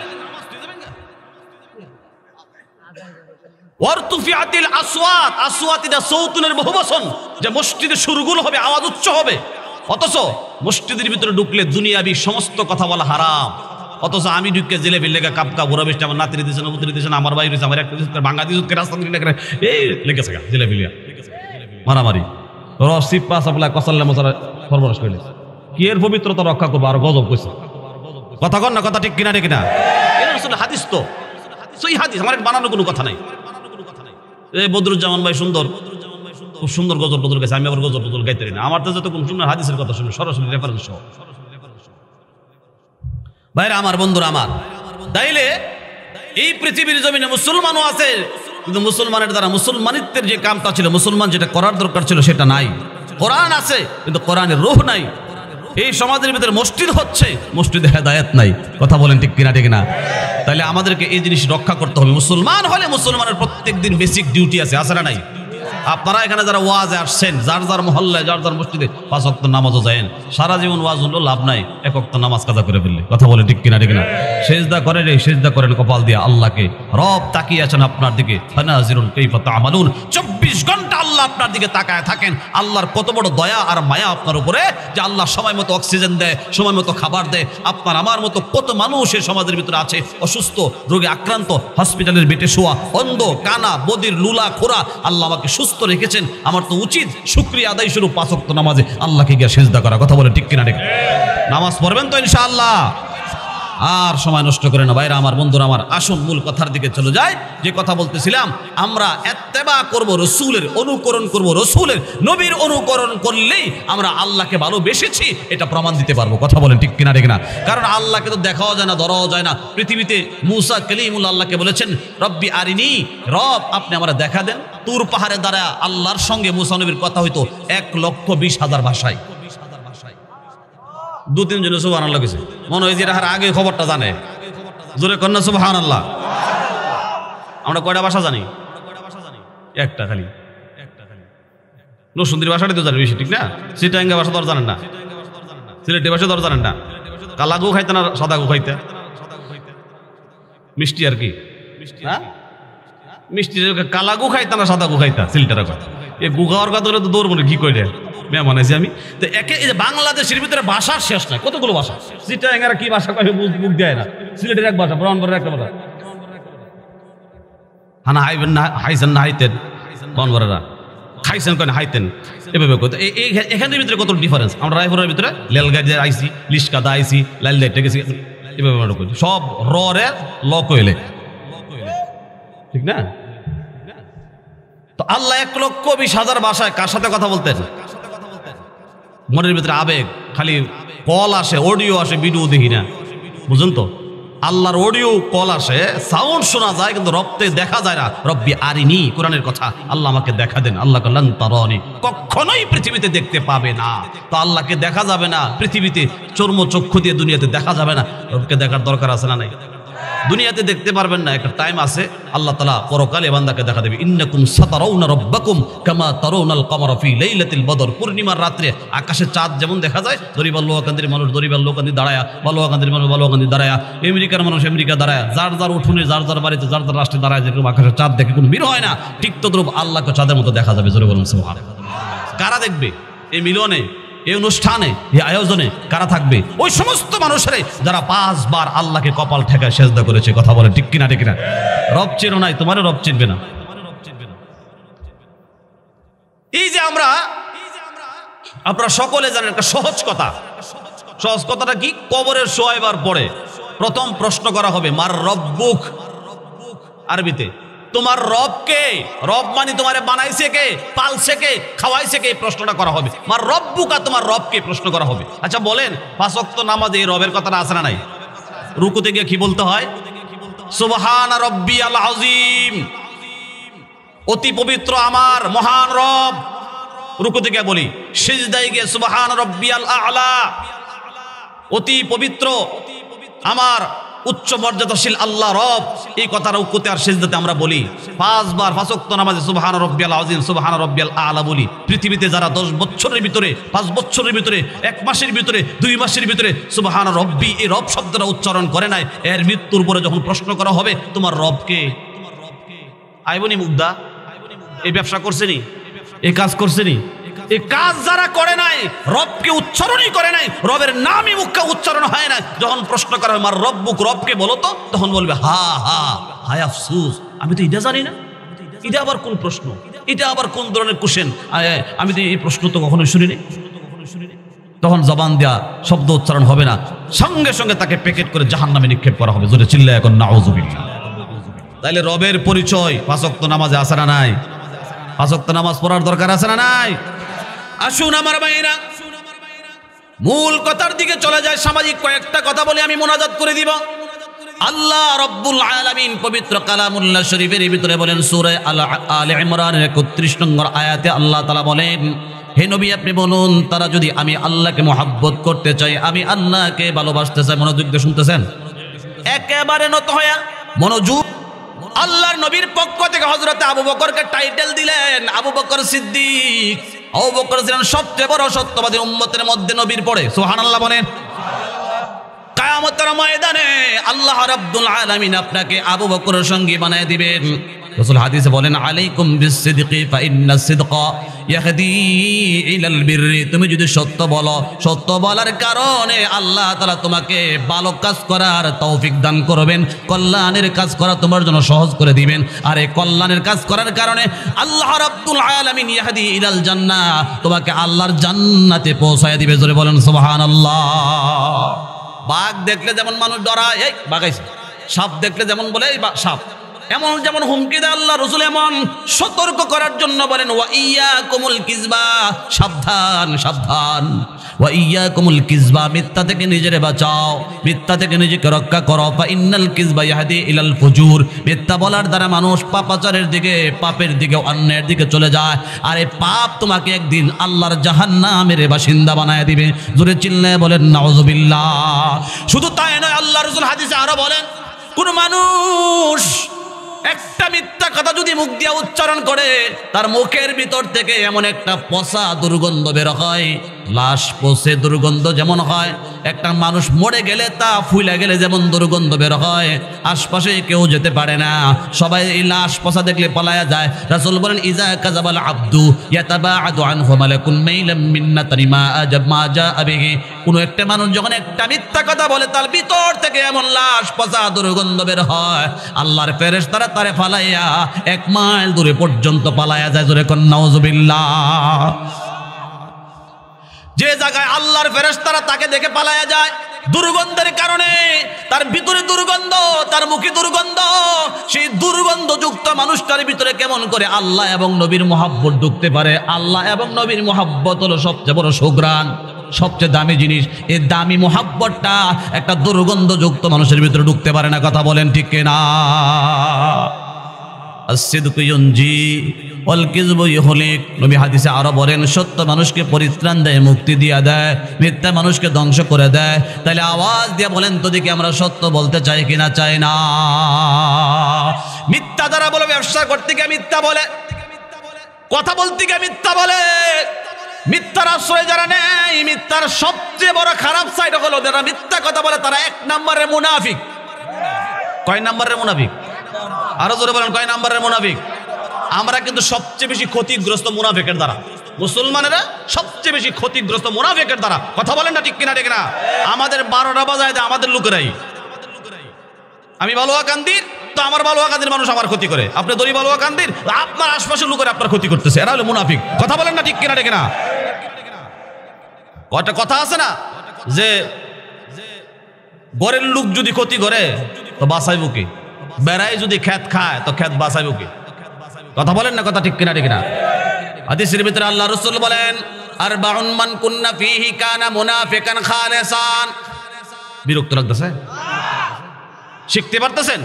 ওয়ারতুফিআতিল আসওয়াত, আসওয়াত এটা সৌতুনের বহুবচন, যে মসজিদে সুরগুল হবে, আওয়াজ উচ্চ হবে। অথচ মসজিদের ভিতরে ঢুকলে দুনিয়াবি সমস্ত কথা বলা হারাম। অথচ আমি ঢুকে জিলেবির লেগে কাপকা বুড়া বেশটা আমার নাতিরি দিয়েছে না, উতরি দিয়েছে না, আমার ভাই রয়েছে, আমার একটা বাঙা দিয়েছে রাস্তা দিয়ে এই লেগেছে গা জিলেবি লিয়া মারামারি, রসিপ পাস আপনার কসাল্লা মশারা সর্বনাশ করলে কি এর পবিত্রতা রক্ষা করবো? আর গজব কইছে, কথা কন না, কথা ঠিক কিনা? ঠিক কিনা? হাদিস তো সেই হাদিস, আমার বানানো কোনো কথা নাই। এই বদরুজ্জামান ভাই সুন্দর, খুব সুন্দর গজল টজল গাইছে, আমি আবার গজল টজল গাইতে না। আমার তো যত কোন সুন্দর হাদিসের কথা শুনে সরাসরি রেফারেন্স সহ। ভাইরা আমার, বন্ধুরা আমার, তাইলে এই পৃথিবীর জমিনে মুসলমানও আছে, কিন্তু মুসলমানের দ্বারা মুসলমানিত্বের যে কামটা ছিল, মুসলমান যেটা করার দরকার ছিল সেটা নাই। কোরআন আছে কিন্তু কোরআনের রূহ নাই। এই সমাজের ভিতরে মসজিদ হচ্ছে, মসজিদে হেদায়েত নাই। কথা বলেন ঠিক কিনা? ঠিক না? তাহলে আমাদেরকে এই জিনিস রক্ষা করতে হবে। মুসলমান হলে মুসলমানের প্রত্যেক দিন বেসিক ডিউটি আছে, আছে না নাই? আপনারা এখানে যারা ওয়াজে আসছেন, যার যার মহল্লায়, যার যার মসজিদে 5 ওয়াক্ত নামাজও যায়েন, সারা জীবন ওয়াজ হলো লাভ নাই, 1 ওয়াক্ত নামাজ কাজা করে ফেললে। কথা বলে ঠিক কিনা? ঠিক না? সেজদা করেন, এই সেজদা করেন কপাল দিয়ে আল্লাহকে। রব তাকিয়ে আছেন আপনার দিকে, ফানাজিরুন কাইফা তা'মালুন, 24 ঘন্টা আল্লাহ আপনার দিকে তাকায় থাকেন। আল্লাহর কত বড় দয়া আর মায়া আপনার উপরে, যে আল্লাহ সময় মতো অক্সিজেন দেয়, সময় মতো খাবার দেয়। আপনার আমার মতো কত মানুষ এই সমাজের ভিতরে আছে অসুস্থ, রোগে আক্রান্ত, হসপিটালের বেটে শোয়া, অন্ধ, কানা, বদির, লুলা, খোরা। আল্লাহ আমাকে সুস্থ রেখেছেন, আমার তো উচিত শুকরিয়া আদায় শুরু 5 ওয়াক্ত নামাজে আল্লাহকে গিয়ে সেজদা করা। কথা বলে ঠিক কিনা? ঠিক। নামাজ পড়বেন তো ইনশাআল্লাহ? আর সময় নষ্ট করে না ভাইরা আমার, বন্ধুরা আমার, আসুন মূল কথার দিকে চলে যায়। যে কথা বলতেছিলাম, আমরা ইত্তেবা করব রসুলের, অনুকরণ করব রসুলের, নবীর অনুকরণ করলেই আমরা আল্লাহকে ভালোবেসেছি এটা প্রমাণ দিতে পারবো। কথা বলেন ঠিক কিনা? ঠিক না? কারণ আল্লাহকে তো দেখাও যায় না, ধরাও যায় না। পৃথিবীতে মুসা কালিমুল্লাহ আল্লাহকে বলেছেন, রব্বি আরিনি, রব আপনি আমরা দেখা দেন। তুর পাহাড়ে দ্বারা আল্লাহর সঙ্গে মুসা নবীর কথা হইতো 1,20,000 ভাষায়। 2-3 জনে সুবহানাল্লাহ কইছে, মনে হয় যে এর আগে খবরটা জানে। জোরে কন্যা সুবহানাল্লাহ। আমরা কয়টা ভাষা জানি? একটা খালি। নরসিংদীর ভাষাটাই তো জানি বেশি, ঠিক না? চিটাঙ্গা ভাষা তো আর জানেন না, সিলেটি ভাষা তো আর জানেন না। কালা গু খাইতে না সাদা গু খাইতে? মিষ্টি আর কি, হ্যাঁ মিষ্টি। কালা গু খাইতে না সাদা গু খাইতা? সিলেটের কথা এই গু খাওয়ার কথা তো দৌড় মনে কি করে মেহমান আছি আমি। তো একে এই যে বাংলাদেশের ভিতরে ভাষার শেষ নাই, কতগুলো ভাষা। চিটাঙ্গারা কি ভাষা কয় মুখ দেয় না। সিলেটের এক ভাষা, ব্রাহ্মণবাড়ির একটা ভাষা, হানা হাইবেন না, হাইছেন না হাইতেন ব্রাহ্মণবাড়িরা। খাইছেন কেন হাইতেন এভাবে করতে। এখানের ভিতরে কত ডিফারেন্স। আমরা রায়পুরের ভিতরে লেলগাড়ি আইসি, লিশকাদা আইসি, লাল লাইটে গেছি, এভাবে আমরা করছি সব রে ল কইলে, ঠিক না? তো আল্লাহ 1,20,000 ভাষায় কার সাথে কথা বলতেন? মনের ভিতরে আবেগ, খালি কল আসে, অডিও আসে, ভিডিও দেখি না, বুঝুন তো? আল্লাহর অডিও কল আসে, সাউন্ড শোনা যায়, কিন্তু রবতে দেখা যায় না। রব্বি আরিনি, কোরআনের কথা, আল্লাহ আমাকে দেখা দেন। আল্লাহ লান তারানি, কখনোই পৃথিবীতে দেখতে পাবে না। তো আল্লাহকে দেখা যাবে না পৃথিবীতে, চর্মচক্ষু দিয়ে দুনিয়াতে দেখা যাবে না। রবকে দেখার দরকার আছে না নাই? দুনিয়াতে দেখতে পারবেন না, একটা টাইম আছে আল্লাহ তাআলা পরকালে বান্দাকে দেখা দেবে। ইন্নাকুম সাতারাউনা রাব্বাকুম কামা তারাউনাল কমারা ফি লাইলাতিল বদর। পূর্ণিমার রাত্রে আকাশে চাঁদ যেমন দেখা যায়, দরিবাল্লোকান্দির মানুষ দরিবাল্লোকান্দি দাঁড়ায়া, বাল্লোকান্দির মানুষ বাল্লোকান্দি দাঁড়ায়া, আমেরিকার মানুষ আমেরিকা দাঁড়ায়া, যার যার উঠোনে, যার যার বাড়িতে, যার যার রাষ্ট্রে দাঁড়ায় যেরকম আকাশে চাঁদ দেখে কোনো মিল হয় না, ঠিক তদ্রূপ আল্লাহকে চাঁদের মতো দেখা যাবে। জোরে বলুন সুবহানাল্লাহ। কারা দেখবে এই মিলনে, এই অনুষ্ঠানে, এই আয়োজনে? কারা থাকবে? ওই সমস্ত মানুষেরাই যারা 5 বার আল্লাহকে কপাল ঠেকায় সেজদা করেছে। কথা বলে ঠিক কিনা? ঠিক কিনা? রব চেনো নাই, তোমারও রব চিনবে না। এই যে আপনারা সকলে জানেন একটা সহজ কথা। সহজ কথাটা কি? কবরের শোয়াইবার পরে প্রথম প্রশ্ন করা হবে, মার রব্বুক। আরবিতে তোমার রব কে? রব মানে তোমারে বানাইছে কে, পালছে কে, খাওয়াইছে কে? প্রশ্নটা করা হবে। মার রব্বুকা, তোমার রব কে? প্রশ্ন করা হবে। আচ্ছা বলেন, 5 ওয়াক্ত নামাজে এই রবের কথাটা আছে না নাই? রুকুতে গিয়ে কি বলতে হয়? সুবহান রাব্বিয়াল আযীম, অতি পবিত্র আমার মহান রব। রুকুতে গিয়ে বলি, সিজদায় গিয়ে সুবহান রাব্বিয়াল আ'লা, অতি পবিত্র আমার উচ্চ মর্যাদাশীল আল্লাহ রব। এই কথা রুকুতে আর সিজদাতে আমরা বলি 5 বার। 5 ওয়াক্ত নামাজে সুবহান রাব্বিয়াল আযীম, সুবহান রাব্বিয়াল আ'লা বলি। পৃথিবীতে যারা 10 বছরের ভিতরে, 5 বছরের ভিতরে, 1 মাসের ভিতরে, 2 মাসের ভিতরে সুবহান রব্বি, এই রব শব্দটা উচ্চারণ করে নাই, এর মৃত্যুর পরে যখন প্রশ্ন করা হবে তোমার রবকে, আইবনি মুগ্ধা? এই ব্যবসা করছেনি, এই কাজ করছেনি? এই কাজ যারা করে নাই, রবকে উচ্চারণই করে নাই, রবের নামই মুখে উচ্চারণ হয় না, যখন প্রশ্ন করা হয় মার রব্বুক, রবকে বলো তো, তখন বলবে হা হা হায় আফসুস, আমি তো এটা জানি না। এটা আবার কোন প্রশ্ন? এটা আবার কোন ধরনের কোশ্চেন? আমি তো এই প্রশ্ন তো কখনোই শুনিনি। তখন জবান দেয়া শব্দ উচ্চারণ হবে না, সঙ্গে সঙ্গে তাকে প্যাকেট করে জাহান্নামে নিক্ষেপ করা হবে। জোরে চিল্লায় এখন নাউযুবিল্লাহ। তাইলে রবের পরিচয় 5 ওয়াক্ত নামাজে আছে না নাই? 5 ওয়াক্ত নামাজ পড়ার দরকার আছে না নাই? আসুন আমার ভাইরা, মূল কথার দিকে চলে যায়। সামাজিক কয়েকটা কথা বলে আমি মোনাজাত করে দিব। আল্লাহ রাব্বুল আলামিন পবিত্র কালামুল্লাহ শরীফের ভিতরে বলেন, সূরা আলে ইমরানের 31 নম্বর আয়াতে আল্লাহ তাআলা বলেন, হে নবী আপনি বলুন, তারা যদি আমি আল্লাহকে মহব্বত করতে চাই, আমি আল্লাহকে ভালোবাসতে চাই। মনোযোগ দিয়ে শুনতেছেন, একেবারে নত হয়া মনোযোগ। আল্লাহর নবীর পক্ষ থেকে হযরতে আবু বকরকে টাইটেল দিলেন আবু বকর সিদ্দিক। আবু বকর ছিলেন সবচেয়ে বড় সত্যবাদী উম্মতের মধ্যে, নবীর পরে। সুবহানাল্লাহ বলেন। কিয়ামতের ময়দানে আল্লাহ রাব্বুল আলামিন আপনাকে আবু বকরের সঙ্গী বানায় দিবেন। রাসূল হাদিসে বলেন, আলাইকুম বিসসিদকি ফা ইন্নাস সিদকা ইয়াহদি ইলাল বিররি। তুমি যদি সত্য বলো, সত্য বলার কারণে আল্লাহ তাআলা তোমাকে ভালো কাজ করার তৌফিক দান করবেন, কল্যাণের কাজ করা তোমার জন্য সহজ করে দিবেন। আর এই কল্যাণের কাজ করার কারণে আল্লাহ রাব্বুল আলামিন ইয়াহদি ইলাল জান্নাহ, তোমাকে আল্লাহর জান্নাতে পৌঁছায় দিবে। জোরে বলেন সুবহানাল্লাহ। বাঘ দেখলে যেমন মানুষ ডরায়, এই বাঘাইছে। সাপ দেখলে যেমন বলে এই সাপ, এমন যেমন হুমকি দেয় আল্লাহ রাসূল, এমন সতর্ক করার জন্য বলেন, ওয়া ইয়াকুমুল কিযবা, সাবধান সাবধান। ওয়া ইয়াকুমুল কিযবা, মিথ্যা থেকে নিজেরে বাঁচাও, মিথ্যা থেকে নিজেকে রক্ষা করো। ফা ইন্নাল কিযবা ইয়াহদি ইলাল ফুজুর, মিথ্যা বলার দ্বারা মানুষ পাপাচারের দিকে, পাপের দিকে, অন্যায়ের দিকে চলে যায়। আর এই পাপ তোমাকে একদিন আল্লাহর জাহান্নামের বাসিন্দা বানায় দিবে। জোরে চিল্লায়ে বলেন নাউযুবিল্লাহ। শুধু তাই নয়, আল্লাহ রাসূল হাদিসে আরো বলেন, কোন মানুষ একটা মিথ্যা কথা যদি মুখ দিয়ে উচ্চারণ করে, তার মুখের ভিতর থেকে এমন একটা পচা দুর্গন্ধ বের হয়, লাশ পচে দুর্গন্ধ যেমন হয়, একটা মানুষ মরে গেলে তা ফুলে গেলে যেমন দুর্গন্ধ বের হয়, আশপাশে কেউ যেতে পারে না, সবাই এই লাশ পচা দেখলে পালায়া যায়। রাসূল বলেন ইজা কাযাবাল আবদু ইয়াতাবাআদু আনহু মালাকুন মাইলাম মিন্নাতানি মা জাআ বিহি। কোন একটা মানুষ যখন একটা মিথ্যা কথা বলে তার ভিতর থেকে এমন লাশ পচা দুর্গন্ধ বের হয়, আল্লাহর ফেরেশতারা তারে ফালাইয়া 1 মাইল দূরে পর্যন্ত পালায়া যায়। জোরে কোন নাউযুবিল্লাহ। যে জায়গায় আল্লাহর ফেরেশতারা তাকে দেখে পালায়া যায় দুর্গন্ধের কারণে, তার ভিতরে দুর্গন্ধ, তার মুখে দুর্গন্ধ, সেই দুর্গন্ধযুক্ত মানুষটার ভিতরে কেমন করে আল্লাহ এবং নবীর মহব্বত ঢুকতে পারে? আল্লাহ এবং নবীর মহব্বত হলো সবচেয়ে বড় সুঘ্রাণ, সবচেয়ে দামি জিনিস। এই দামি মহব্বতটা একটা দুর্গন্ধযুক্ত মানুষের ভিতরে ঢুকতে পারে না। কথা বলেন ঠিক কিনা? as-sidqu yunji wal kizbu yuhlik। নবী হাদিসে আরো বলেন সত্য মানুষকে পরিত্রাণ দেয়, মুক্তি দিয়ে দেয়, মিথ্যা মানুষকে ধ্বংস করে দেয়। তাহলে আওয়াজ দিয়ে বলেন তো দেখি আমরা সত্য বলতে চাই কিনা চাই না? মিথ্যা দ্বারা বলে, ব্যবসা করতে গিয়ে মিথ্যা বলে, কথা বলতে গিয়ে মিথ্যা বলে, মিথ্যার আশ্রয় যারা নেই, মিথ্যার সবচেয়ে বড় খারাপ সাইড হলো যারা মিথ্যা কথা বলে, তারা 1 নম্বরের মুনাফিক। কয় নম্বরের মুনাফিক? আরো জোরে বলেন, কয় নম্বরের মুনাফিক? আমরা কিন্তু সবচেয়ে বেশি ক্ষতিগ্রস্ত মুনাফিকের দ্বারা, মুসলমানেরা সবচেয়ে বেশি ক্ষতিগ্রস্ত মুনাফিকের দ্বারা। কথা বলেন না ঠিক কিনা? ঠিক না? আমাদের 12টা বাজায় দেয় আমাদের লোকেরাই। আমি বালুয়াকান্দির, তো আমার বালুয়াকান্দির মানুষ আমার ক্ষতি করে। আপনি দড়ি বালুয়াকান্দির, আপনার আশপাশের লোকেরা আপনার ক্ষতি করতেছে। এরা হলো মুনাফিক। কথা বলেন না ঠিক কিনা? ঠিক না? কয়টা কথা আছে না যে ঘরের লোক যদি ক্ষতি করে তো বাঁচাইব কি? বেড়াই যদি খেত খায় তো খেত বাঁচাইব কি? কথা বলেন না, কথা ঠিক কিনা? ঠিক না? হাদিসের ভিতরে আল্লাহ রাসূল বলেন আরবাউন মান কুন্না ফীহি কানা মুনাফিকান খালিসান। বিরক্ত লাগতেছে? শিখতে পারতেছেন?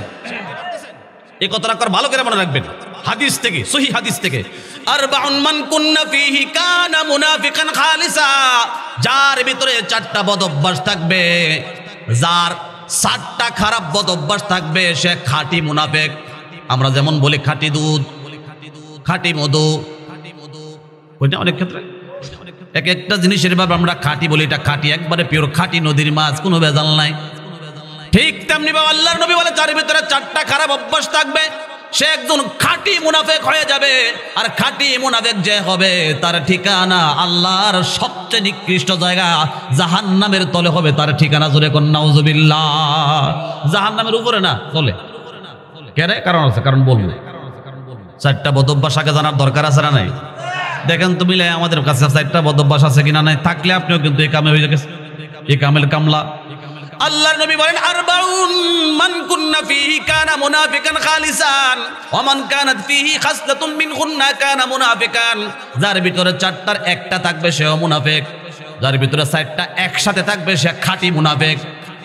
এই কথাটা কর ভালো করে মনে রাখবেন, হাদিস থেকে, সহিহ হাদিস থেকে। আরবাউন মান কুন্না ফীহি কানা মুনাফিকান খালিসা। যার ভিতরে 4টা বদ অভ্যাস থাকবে, যার 7টা খারাপ বদ অভ্যাস থাকবে, সে খাঁটি মুনাফিক। আমরা যেমন বলি খাঁটি দুধ, খাঁটি মধু, অনেক ক্ষেত্রে এক একটা জিনিসের ভাবে আমরা খাঁটি বলি, এটা খাঁটি, একবারে পিওর খাঁটি নদীর মাছ, কোনো ভেজাল নাই। ঠিক তেমনি ভাবে আল্লাহর নবী বলে যার ভিতরে 4টা খারাপ অভ্যাস থাকবে সে একজন খাঁটি মুনাফিক হয়ে যাবে। আর খাঁটি মুনাফিক যে হবে তার ঠিকানা আল্লাহর সবচেয়ে নিকৃষ্ট জায়গা জাহান্নামের তলে হবে তার ঠিকানা। জোরে কোন নাউযুবিল্লাহ। জাহান্নামের উপরে না, তলে। কেন? কারণ আছে, কারণ বলবো। 4টা বদ অভ্যাস আগে জানার দরকার আছে না নাই? দেখেন তো মিলে আমাদের কাছে 4টা বদ অভ্যাস আছে কিনা নাই। থাকলে আপনিও কিন্তু এই কামে হয়ে গেছে, এই কামের কামলা। আল্লাহর নবী বলেন আরবাউন মান কুন্না ফীহি কানা মুনাফিকান খালিসান ওয়া মান কানাত ফীহি খাসলাতুন মিনহুন্না কানা মুনাফিকান। যার ভিতরে 4টার একটা থাকবে সেও মুনাফিক, যার ভিতরে 4টা একসাথে থাকবে সে খাঁটি মুনাফিক।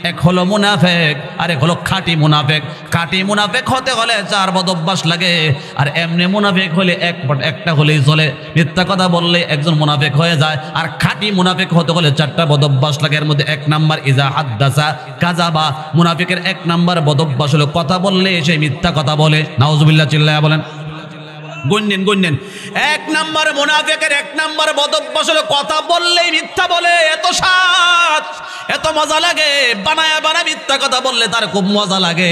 এক হলো মুনাফিক আর এক হলো খাঁটি মুনাফিক। খাঁটি মুনাফিক হতে হলে 4 বদ অভ্যাস লাগে, আর এমনি মুনাফিক হলে একটা হলেই চলে। মিথ্যা কথা বললে একজন মুনাফিক হয়ে যায়, আর খাঁটি মুনাফিক হতে হলে 4টা বদ অভ্যাস লাগে। এর মধ্যে 1 নাম্বার ইজা হাদ্দাসা কাযাবা। মুনাফিকের 1 নাম্বার বদ অভ্যাস হলো কথা বললে সে মিথ্যা কথা বলে। নাউযুবিল্লাহ, চিল্লায়া বলেন। গুননেন 1 নাম্বার মুনাফিকের 1 নাম্বার বদ অভ্যাস হলো কথা বললেই মিথ্যা বলে। এত স্বাদ, এত মজা লাগে, বানায়া মিথ্যা কথা বললে তার খুব মজা লাগে।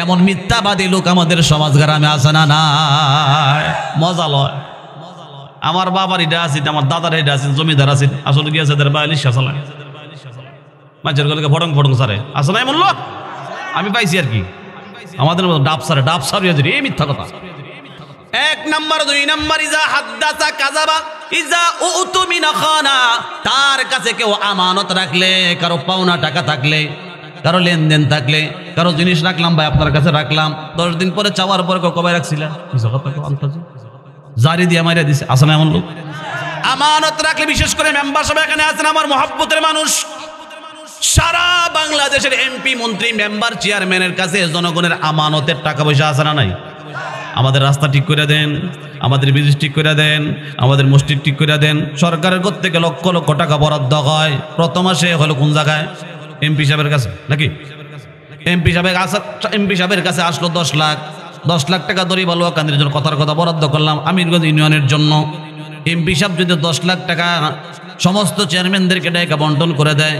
এমন মিথ্যাবাদী লোক আমাদের সমাজ গ্রামে আছে না? নাই, মজা লয়। আমার বাবার এটা আছে, আমার দাদার এটা আছে, জমিদার আছে, আসলে গিয়েছে তাদের বায়ালিশ চালায় মাছের গলকে ফটং সারে আসে নাই বললো। আমি পাইছি আর কি, আমাদের ডাব সারে এই মিথ্যা কথা। 1 নাম্বার। 2 নাম্বার ইজা হাদ্দাসা কাযাবা ইজা উতুমিনা খানা। তার কাছে কেউ আমানত রাখলে, কারো পাওনা টাকা থাকলে, কারো লেনদেন থাকলে, কারো জিনিস রাখলাম ভাই আপনার কাছে রাখলাম, 10 দিন পরে চাওয়ার পরে কবে রাখছিলেন জারি দিয়ে মাইরা দিছে। আসলে এমন লোক আমানত রাখলে, বিশেষ করে মেম্বার সব এখানে আছেন আমার মহব্বতের মানুষ, সারা বাংলাদেশের এমপি, মন্ত্রী, মেম্বার, চেয়ারম্যানের কাছে জনগণের আমানতের টাকা পয়সা আছে না নাই? আমাদের রাস্তা ঠিক করে দেন, আমাদের ব্রিজ ঠিক করে দেন, আমাদের মসজিদ ঠিক করে দেন। সরকারের কোথা থেকে লক্ষ লক্ষ টাকা বরাদ্দ হয়, প্রথম মাসে হলো কোন জায়গায়? এমপি সাহেবের কাছে নাকি? এমপি সাহেবের কাছে আসলো 10 লাখ টাকা দড়ি বালুয়াকান্দির জন্য কথার কথা বরাদ্দ করলাম আমিরগঞ্জ ইউনিয়নের জন্য। এমপি সাহেব যদি 10 লাখ টাকা সমস্ত চেয়ারম্যানদেরকে ডেকে বন্টন করে দেয়,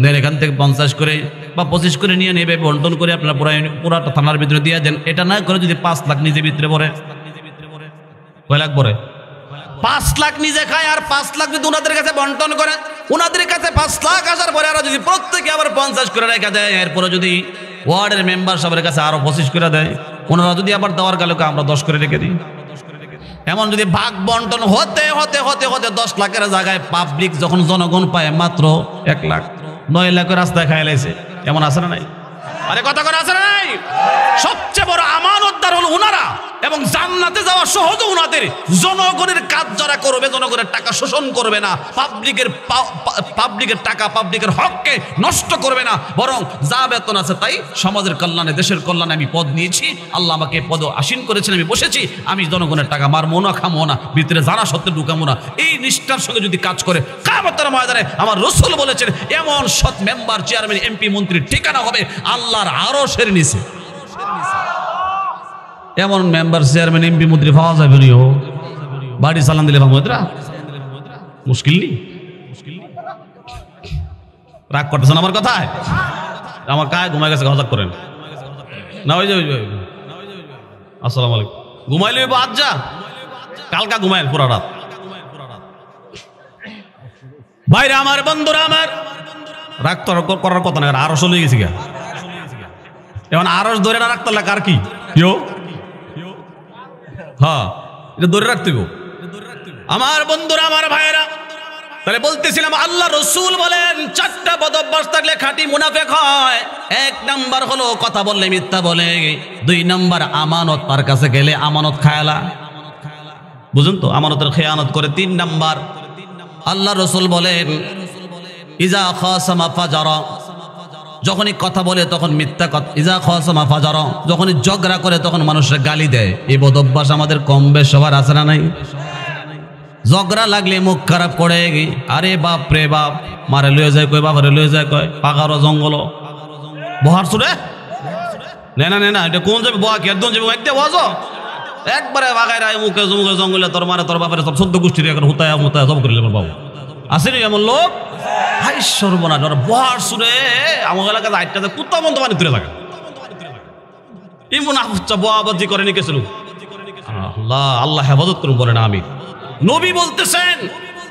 দেন এখান থেকে 50 করে বা 25 করে নিয়ে নেবে, বন্টন করে আপনারা পুরাটা থানার ভিতরে দিয়ে দেন। এটা না করে যদি 5 লাখ নিজে ভিতরে পড়ে, কয় লাখ পড়ে? 5 লাখ নিজে খায়, আর 5 লাখ যদি ওনাদের কাছে বন্টন করে, ওনাদের কাছে 5 লাখ আসার পরে আরো যদি প্রত্যেকে আবার 50 করে রেখে দেয়, এরপরে যদি ওয়ার্ডের মেম্বার সবার কাছে আরো 25 করে দেয়, ওনারা যদি আবার দেওয়ার কালকে আমরা 10 করে রেখে দিই, এমন যদি ভাগ বন্টন হতে হতে হতে হতে 10 লাখের জায়গায় পাবলিক যখন জনগণ পায় মাত্র 1 লাখ, 9 লাখের রাস্তায় খায় লাইছে, এমন আছে না নাই? আরে কথা করে আছে না নাই? সবচেয়ে বড় আমানতদার হলো ওনারা, এবং জান্নাতে যাওয়া সহজ ওনাদের। জনগণের কাজ যারা করবে, জনগণের টাকা শোষণ করবে না, পাবলিকের টাকা পাবলিকের হককে নষ্ট করবে না, বরং যা বেতন আছে তাই সমাজের কল্যাণে দেশের কল্যাণে আমি পদ নিয়েছি, আল্লাহ আমাকে পদ আসীন করেছেন, আমি বসেছি, আমি জনগণের টাকা মারবো না, খামো না, ভিতরে জানা সত্ত্বে ঢুকাবো না, এই নিষ্ঠার সঙ্গে যদি কাজ করে কিয়ামতের ময়দানে আমার রাসূল বলেছেন এমন সৎ মেম্বার চেয়ারম্যান এমপি মন্ত্রীর ঠিকানা হবে আল্লাহর আরশের নিচে। এমন মেম্বার চেয়ারম্যান এমপি মন্ত্রী পাওয়া যাবে নিও, বাড়ি চালান দিলে ভাঙা মুশকিল নেই। রাগ করতেছেন আমার কথায়? আমার কায় ঘুমাই গেছে, হজাক করেন না। ওই যে আসসালামু আলাইকুম, ঘুমাইলে আজ যা, কালকা ঘুমাইল পুরা রাত। ভাইরা আমার, বন্ধুরা আমার, রাগ তো করার কথা না, আরো চলে গেছি গা, এখন আরো ধরে না রাখতে লাগে আর কি, হ্যাঁ এটা ধরে রাখতে আমার বন্ধুরা আমার ভাইয়েরা। তাহলে বলতেছিলাম আল্লাহ রসুল বলেন 4টা বদ অভ্যাস থাকলে খাঁটি মুনাফিক হয়। 1 নাম্বার হলো কথা বললে মিথ্যা বলে, 2 নাম্বার আমানত তার কাছে গেলে আমানত খায়ালা, বুঝুন তো, আমানতের খেয়ানত করে। 3 নাম্বার আল্লাহ রসুল বলেন ইজা খাসামা ফাজারা, যখনই কথা বলে তখন মিথ্যা কথা, ইজা খাসামা ফাজারা, যখনই ঝগড়া করে তখন মানুষের গালি দেয়। এই বদ অভ্যাস আমাদের কম বেশ সবার আছে না নাই? ঝগড়া লাগলে মুখ খারাপ করে, আরে বাপ রে বাপ, মারে লয়ে যায় কয়, বাবারে লয়ে যায় কয়, পাগারো জঙ্গল বহার সুরে নে না নে না, এটা কোন যাবে বহা, কেন যাবে একদম বহাজ একবারে বাগায় রায় মুখে মুখে জঙ্গলে, তোর মারে তোর বাপারে সব 14 গোষ্ঠীর এখন হুতায় হুতায় সব করিলে বাবু আসেনি এমন লোক। হাই সর্বনাশ, বহার সুরে আমার এলাকায় 8টাতে কুত্তা বন্ধ মানে তুলে থাকে, ইমন আচ্ছা বহাবাজি করে নিকেছিল। আল্লাহ আল্লাহ হেফাজত করুন, বলে না আমি। নবী বলতেছেন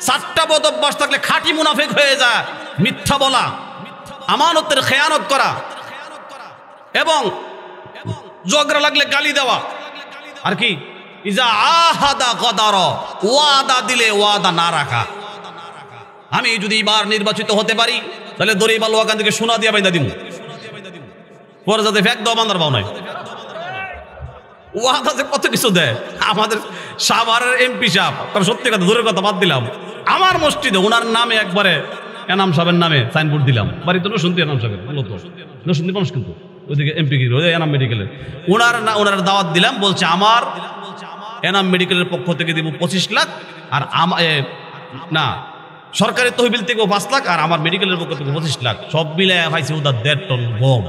4টা বদ অভ্যাস থাকলে খাঁটি মুনাফিক হয়ে যায়। মিথ্যা বলা, আমানতের খেয়ানত করা, এবং ঝগড়া লাগলে গালি দেওয়া, আর কি ইজা আহাদা গদার, ওয়াদা দিলে ওয়াদা না রাখা। আমি যদি এবার নির্বাচিত হতে পারি তাহলে দড়ি বালু ওখান থেকে সোনা দিয়া বাইদা দিব, পরে যাতে ফেক দেওয়া বান্দার পাও নাই। ওয়াদা যে কত কিছু দেয় আমাদের সাভারের এমপি সাহেব, কারণ সত্যি কথা দূরের কথা বাদ দিলাম, আমার মসজিদে ওনার নামে একবারে এনাম সাহেবের নামে সাইনবোর্ড দিলাম, বাড়ি তো শুনতে এনাম সাহেবের মূলত শুনতে মানুষ, কিন্তু ওইদিকে এমপি কি এনাম মেডিকেলের ওনার দাওয়াত দিলাম, বলছে আমার এনাম মেডিকেলের পক্ষ থেকে দিব 25 লাখ, আর না সরকারি তহবিল থেকে 5 লাখ, আর আমার মেডিকেলের পক্ষ থেকে 25 লাখ, সব মিলে পাইছে ওদের 1.5 টন গম।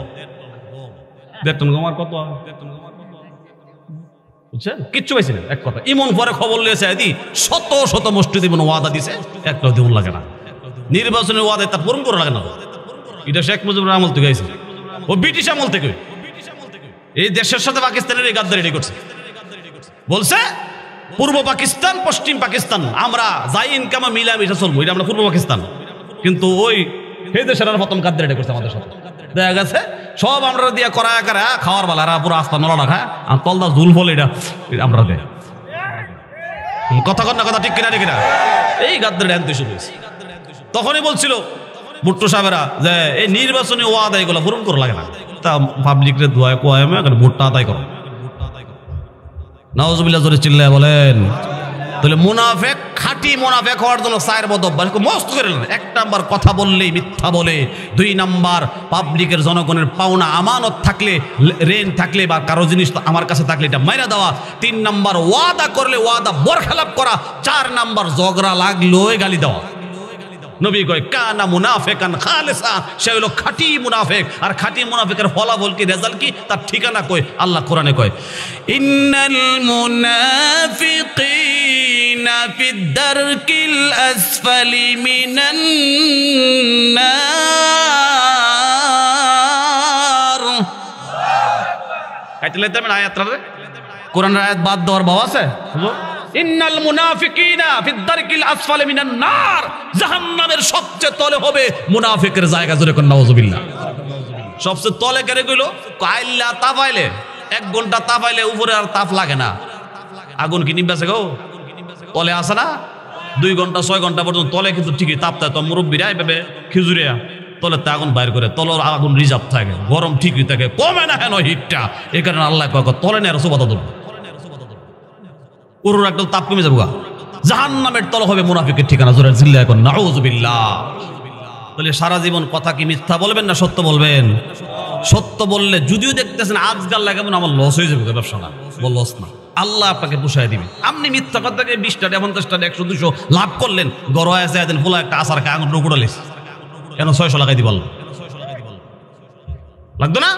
1.5 টন গম আর কত বুঝছেন, কিচ্ছু পাইছি না। এক কথা ইমন পরে খবর লিয়েছে শত শত মসজিদ ইমন ওয়াদা দিছে, একটাও দিন লাগে না। নির্বাচনের ওয়াদা তার পূরণ করা লাগে না, এটা শেখ মুজিবুর আমল থেকে আইছে, ও ব্রিটিশ আমল থেকে। এই দেশের সাথে পাকিস্তানের এই গাদ্দারি করছে, বলছে পূর্ব পাকিস্তান পশ্চিম পাকিস্তান আমরা যাই ইনকামে মিলামিশা চলবো, এটা আমরা পূর্ব পাকিস্তান। কিন্তু ওই এই দেশের আর প্রথম গাদ্দারি করছে আমাদের সাথে, দেখা গেছে সব আমরা দিয়ে করায় করা খাওয়ার বেলা পুরো আস্তা নলা রাখা, আর তলদা জুল ফল এটা আমরা দেয়। কথা কর না, কথা ঠিক কিনা ঠিক কিনা, এই গাদ্দারি আনতে শুরু হয়েছে। তখনই বলছিল ভুট্টো সাহেবেরা যে এই নির্বাচনী ওয়াদা এগুলো পূরণ করা লাগে না, তা পাবলিকের দোয়ায় কোয়ায় ভোটটা আদায় করো। নাউজুবিল্লাহ জোরে চিল্লায় বলেন। তাহলে মুনাফিক, খাঁটি মুনাফিক হওয়ার জন্য 4 বদ অভ্যাস মস্ত করে নেন। 1 নাম্বার কথা বললেই মিথ্যা বলে, 2 নাম্বার পাবলিকের জনগণের পাওনা আমানত থাকলে, ঋণ থাকলে বা কারো জিনিস আমার কাছে থাকলে এটা মাইরা দেওয়া, 3 নাম্বার ওয়াদা করলে ওয়াদা বরখেলাপ করা, 4 নাম্বার ঝগড়া লাগলেই গালি দেওয়া। নবী কয় কানা মুনাফিকান খালিসা, সে হলো খাঁটি মুনাফিক। আর খাঁটি মুনাফিকের ফলাফল কি, রেজাল্ট কি, তার ঠিকানা কয় আল্লাহ কোরআনে কয় ইন্নাল মুনাফিকিনা ফিদ দারকিল আসফালি মিনান নার। কাইতে তেমন আয়াতটা রে কোরআনের আয়াত বাদ দেওয়ার ভাব আছে? ইন্নাল মুনাফিকিনা ফিদ দারকিল আসফালি মিনান নার, জাহান্নামের সবচেয়ে তলে হবে মুনাফিকের জায়গা। জোরে কোন নাউজুবিল্লাহ। সবচেয়ে তলে কেন কইলো? কাইল্লা তাপাইলে 1 ঘন্টা তাপাইলে উপরে আর তাপ লাগে না, আগুন কি নিবাছে গো? তলে আসে না 2 ঘন্টা 6 ঘন্টা পর্যন্ত তলে কিন্তু ঠিকই তাপতায়। তো মুরব্বীরা এইভাবে খিজুরিয়া তলে তে আগুন বাইর করে, তলের আগুন রিজার্ভ থাকে, গরম ঠিকই থাকে, কমে না হেন হিটটা। এই কারণে আল্লাহ কয় তলে নেই আর সুবাদা ধরবে, পুরো একদম তাপ কমে যাবো। জাহান্নামের তল হবে মুনাফিকের ঠিকানা। জোরে জিল্লা এখন নাউজুবিল্লাহ। বলে সারা জীবন কথা কি মিথ্যা বলবেন না সত্য বলবেন? সত্য বললে যদিও দেখতেছেন আজকাল লাগে আমার লস হয়ে যাবে, ব্যবসা না লস না, আল্লাহ আপনাকে পোষায় দিবে। আপনি মিথ্যা কথাকে 20টা 50টা 100 200 লাভ করলেন, গড় আছে একদিন ফুলা একটা আসার খায় আঙুল উড়ালিস, কেন 600 লাগাই দিবাল লাগতো না?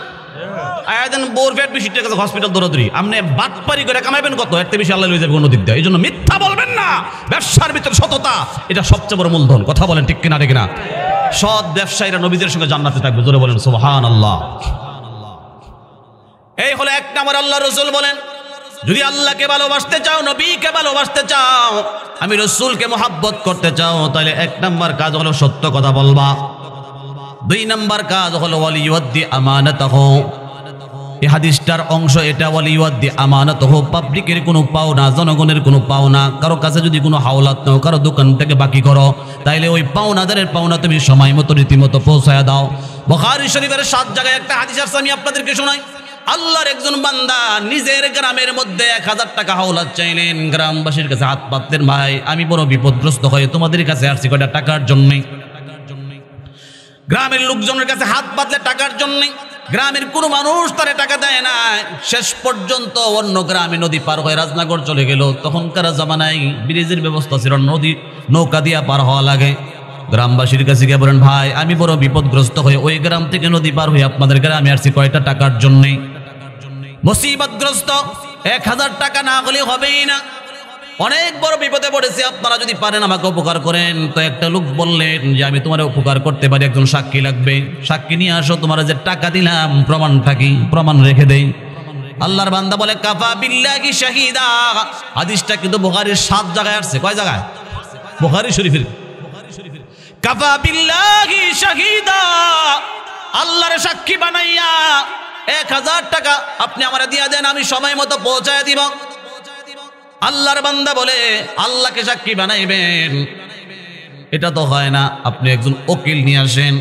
আয়াদিন বোর ফেট বেশি টাকা হসপিটাল দৌড়াদৌড়ি, আপনি বাটপারি করে কামাইবেন কত? এর থেকে বেশি আল্লাহ লয়ে যাবে কোনো দিক দিয়ে। এই জন্য মিথ্যা বলবেন না। ব্যবসার ভিতরে সততা এটা সবচেয়ে বড় মূলধন। কথা বলেন ঠিক কিনা? ঠিক না? সৎ ব্যবসায়ীরা নবীদের সঙ্গে জান্নাতে থাকবে। জোরে বলেন সুবহানাল্লাহ। এই হলো 1 নম্বর। আল্লাহ রাসূল বলেন যদি আল্লাহকে ভালোবাসতে চাও, নবীকে ভালোবাসতে চাও, আমি রাসূলকে মহব্বত করতে চাও, তাহলে 1 নম্বর কাজ হলো সত্য কথা বলবা। 2 নম্বর কাজ হলো ওয়ালিউদ্দি আমানাতাহু। এই হাদিসটার অংশ এটা, ওয়ালিউদ্দি আমানাতাহু, পাবলিকের কোনো পাওনা, জনগণের কোনো পাওনা, কারো কাছে যদি কোনো হাওলাত নাও, কারো দোকান থেকে বাকি করো, তাইলে ওই পাওনাদারের পাওনা তুমি সময় মতো রীতিমতো পৌঁছায় দাও। বুখারী শরীফের 7 জায়গায় একটা হাদিস আছে, আমি আপনাদেরকে শোনাই। আল্লাহর একজন বান্দা নিজের গ্রামের মধ্যে 1000 টাকা হাওলাত চাইলেন। গ্রামবাসীর কাছে হাত পাতলেন, ভাই আমি বড় বিপদগ্রস্ত হয়ে তোমাদের কাছে আসছি কয়টা টাকার জন্য। গ্রামের লোকজনের কাছে হাত পাতলে টাকার জন্য, গ্রামের কোনো মানুষ তারে টাকা দেয় না। শেষ পর্যন্ত অন্য গ্রামে নদী পার হয়ে রাজনগর চলে গেল। তখনকার জামানায় ব্রিজের ব্যবস্থা ছিল, নদী নৌকা দিয়া পার হওয়া লাগে। গ্রামবাসীর কাছে গিয়ে বলেন, ভাই আমি বড় বিপদগ্রস্ত হয়ে ওই গ্রাম থেকে নদী পার হয়ে আপনাদের গ্রামে আসছি কয়টা টাকার জন্য। মুসিবতগ্রস্ত, 1000 টাকা না হলে হবেই না, অনেক বড় বিপদে পড়েছি, আপনারা যদি পারেন আমাকে উপকার করেন। তো একটা লোক বললেন যে আমি তোমার উপকার করতে পারি, একজন সাক্ষী লাগবে, সাক্ষী নিয়ে আসো, তোমার যে টাকা দিলাম প্রমাণটা কি, প্রমাণ রেখে দেই। আল্লাহর বান্দা বলে কাফা বিল্লাহি শাহিদা। হাদিসটা কিন্তু বুখারীর 7 জায়গায় আসছে। কয় জায়গায়? বুখারী শরীফের কাফা বিল্লাহি শাহিদা, আল্লাহর সাক্ষী বানাইয়া 1000 টাকা আপনি আমারে দিয়া দেন, আমি সময় মতো পৌঁছায় দিব। আল্লাহর বান্দা বলে আল্লাহকে সাক্ষী বানাইবেন, এটা তো হয় না, আপনি একজন উকিল নিয়ে আসেন,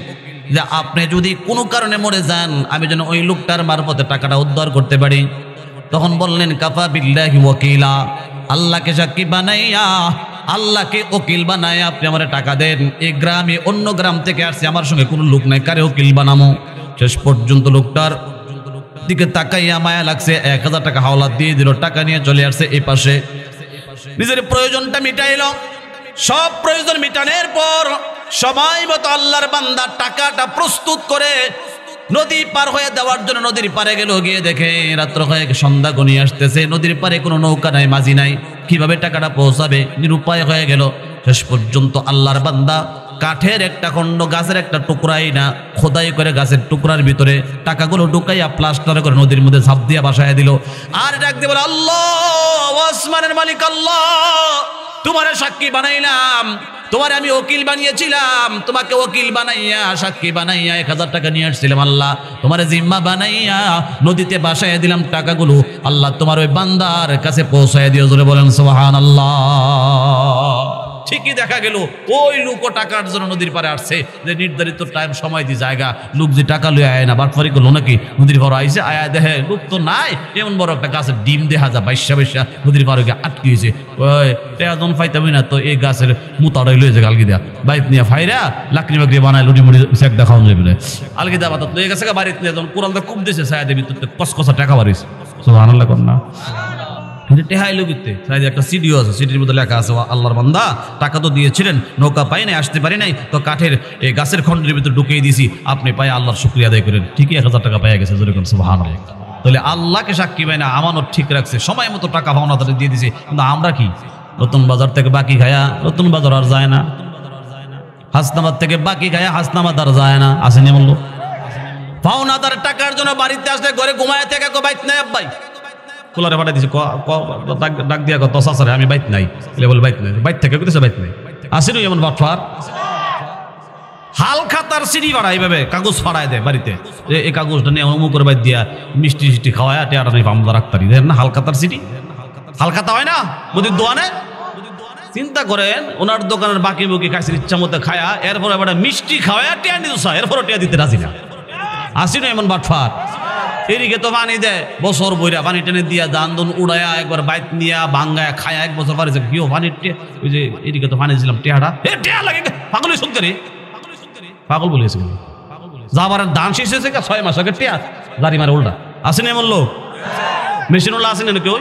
যে আপনি যদি কোনো কারণে মরে যান আমি যেন ওই লোকটার মারফতে টাকাটা উদ্ধার করতে পারি। তখন বললেন কাফা বিল্লাহি ওয়াকিলা, আল্লাহকে সাক্ষী বানাইয়া, আল্লাহকে উকিল বানাইয়া আপনি আমার টাকা দেন। এই গ্রামে অন্য গ্রাম থেকে আসছে, আমার সঙ্গে কোনো লোক নাই, কারে উকিল বানামো? শেষ পর্যন্ত লোকটার দিকে তাকাইয়া মায়া লাগছে, 1000 টাকা হাওলাত দিয়ে দিল, টাকা নিয়ে চলে আসছে এই পাশে, নিজের প্রয়োজনটা মিটাইল। সব প্রয়োজন মিটানোর পর সময় মতো আল্লাহর বান্দা টাকাটা প্রস্তুত করে নদী পার হয়ে দেওয়ার জন্য নদীর পারে গেল। গিয়ে দেখে রাত্র হয়ে সন্ধ্যা গনিয়ে আসতেছে, নদীর পারে কোনো নৌকা নাই, মাঝি নাই, কিভাবে টাকাটা পৌঁছাবে, নিরুপায় হয়ে গেল। শেষ পর্যন্ত আল্লাহর বান্দা কাঠের একটা খণ্ড, গাছের একটা টুকরাই না, খোদাই করে গাছের টুকরার ভিতরে টাকাগুলো ঢুকাইয়া প্লাস্টার করে নদীর মধ্যে ঝাঁপ দিয়া বাসায় দিল। আর ডাক দিয়ে বলে আল্লাহ, আসমানের মালিক আল্লাহ, তোমারে সাক্ষী বানাইলাম, তোমারে আমি ওকিল বানিয়েছিলাম, তোমাকে ওকিল বানাইয়া সাক্ষী বানাইয়া 1000 টাকা নিয়ে আসছিলাম, আল্লাহ তোমারে জিম্মা বানাইয়া নদীতে বাসায় দিলাম, টাকাগুলো আল্লাহ তোমার ওই বান্দার কাছে পৌঁছায় দিও। জোরে বলেন সুবহানাল্লাহ। ঠিকই দেখা গেল ওই লোকও টাকার জন্য নদীর পারে আসছে, যে নির্ধারিত টাইম সময় দিয়ে জায়গা, লোক যে টাকা লয়ে আয় না, বাটফারি করলো নাকি, নদীর পাড়ে আইসে, আয়া দেখে লোক তো নাই, এমন বড় একটা গাছের ডিম দেখা যায়, বাইশা নদীর পাড়ে গিয়ে আটকে হয়েছে। ওই টেয়াজন ফাইতামই না, তো এই গাছের মুতাটাই লয়েছে গালগি দেয়া, বাইত নিয়ে ফাইরা লাকড়ি বাকড়ি বানায় লুটি মুড়ি চেক দেখাও যাবে বলে আলগি দেওয়া বাতাত লয়ে গেছে বাড়িতে নিয়ে, যখন কোরালটা কম দিয়েছে ছায়া দেবী, কসকসা টাকা বাড়িস। সুবহানাল্লাহ কর না। টেহাইলো কিনতে একটা সিডিও আছে, সিডির মধ্যে লেখা আছে আল্লাহর বান্দা টাকা তো দিয়েছিলেন, নৌকা পাই নাই, আসতে পারি নাই, তো কাঠের এই গাছের খণ্ডের ভিতরে ঢুকিয়ে দিয়েছি, আপনি পায়ে আল্লাহর শুকরিয়া আদায় করেন, ঠিকই 1000 টাকা পাইয়া গেছে। যেরকম সুবহানাল্লাহ। তাহলে আল্লাহকে সাক্ষী পাই না, আমানত ঠিক রাখছে, সময় মতো টাকা পাওনা তাদের দিয়ে দিছে। কিন্তু আমরা কি নতুন বাজার থেকে বাকি খায়া নতুন বাজার আর যায় না, হাসনাবাদ থেকে বাকি খায়া হাসনাবাদ আর যায় না, আসেনি বললো। পাওনাদার টাকার জন্য বাড়িতে আসলে ঘরে ঘুমায় থেকে বাইত নাই আব্বাই, কুলারে পাঠাই দিছে, ডাক দিয়া কত সাসারে আমি বাইত নাই, বলে বাইত নাই, বাইত থেকে কোথায় বাইত নাই, আসেনি এমন বাটফার। হাল খাতার সিঁড়ি ভাড়া এইভাবে কাগজ ফাড়ায় দেয় বাড়িতে, এই কাগজটা নিয়ে অমুক করে বাইত দিয়া মিষ্টি সিষ্টি খাওয়ায় টেয়ারা নেই পামদা রাখতারি দেন না। হাল খাতার সিঁড়ি, হাল খাতা হয় না মুদির দোয়ানে। চিন্তা করেন ওনার দোকানের বাকি বুকি খাইছে ইচ্ছা মতো খায়া, এরপরে এবার মিষ্টি খাওয়ায় টেয়া নিতে চায়, এরপরে টেয়া দিতে রাজি না, আসি না এমন বাটফার। এদিকে তো পানি দেয় বছর বইরা, পানি টেনে দিয়া দান দুন উড়াইয়া একবার বাইত নিয়া ভাঙ্গায় খায়া 1 বছর পারে কেউ পানির ওই যে এদিকে তো পানি দিলাম টেহাটা টেহা লাগে পাগল শুনতে রে, পাগল বলেছে যাবার দান শেষ হয়েছে 6 মাস আগে টেয়া দাঁড়ি মারে উল্টা। আসেনি এমন লোক, মেশিন উল্লা আসেনি না কেউ,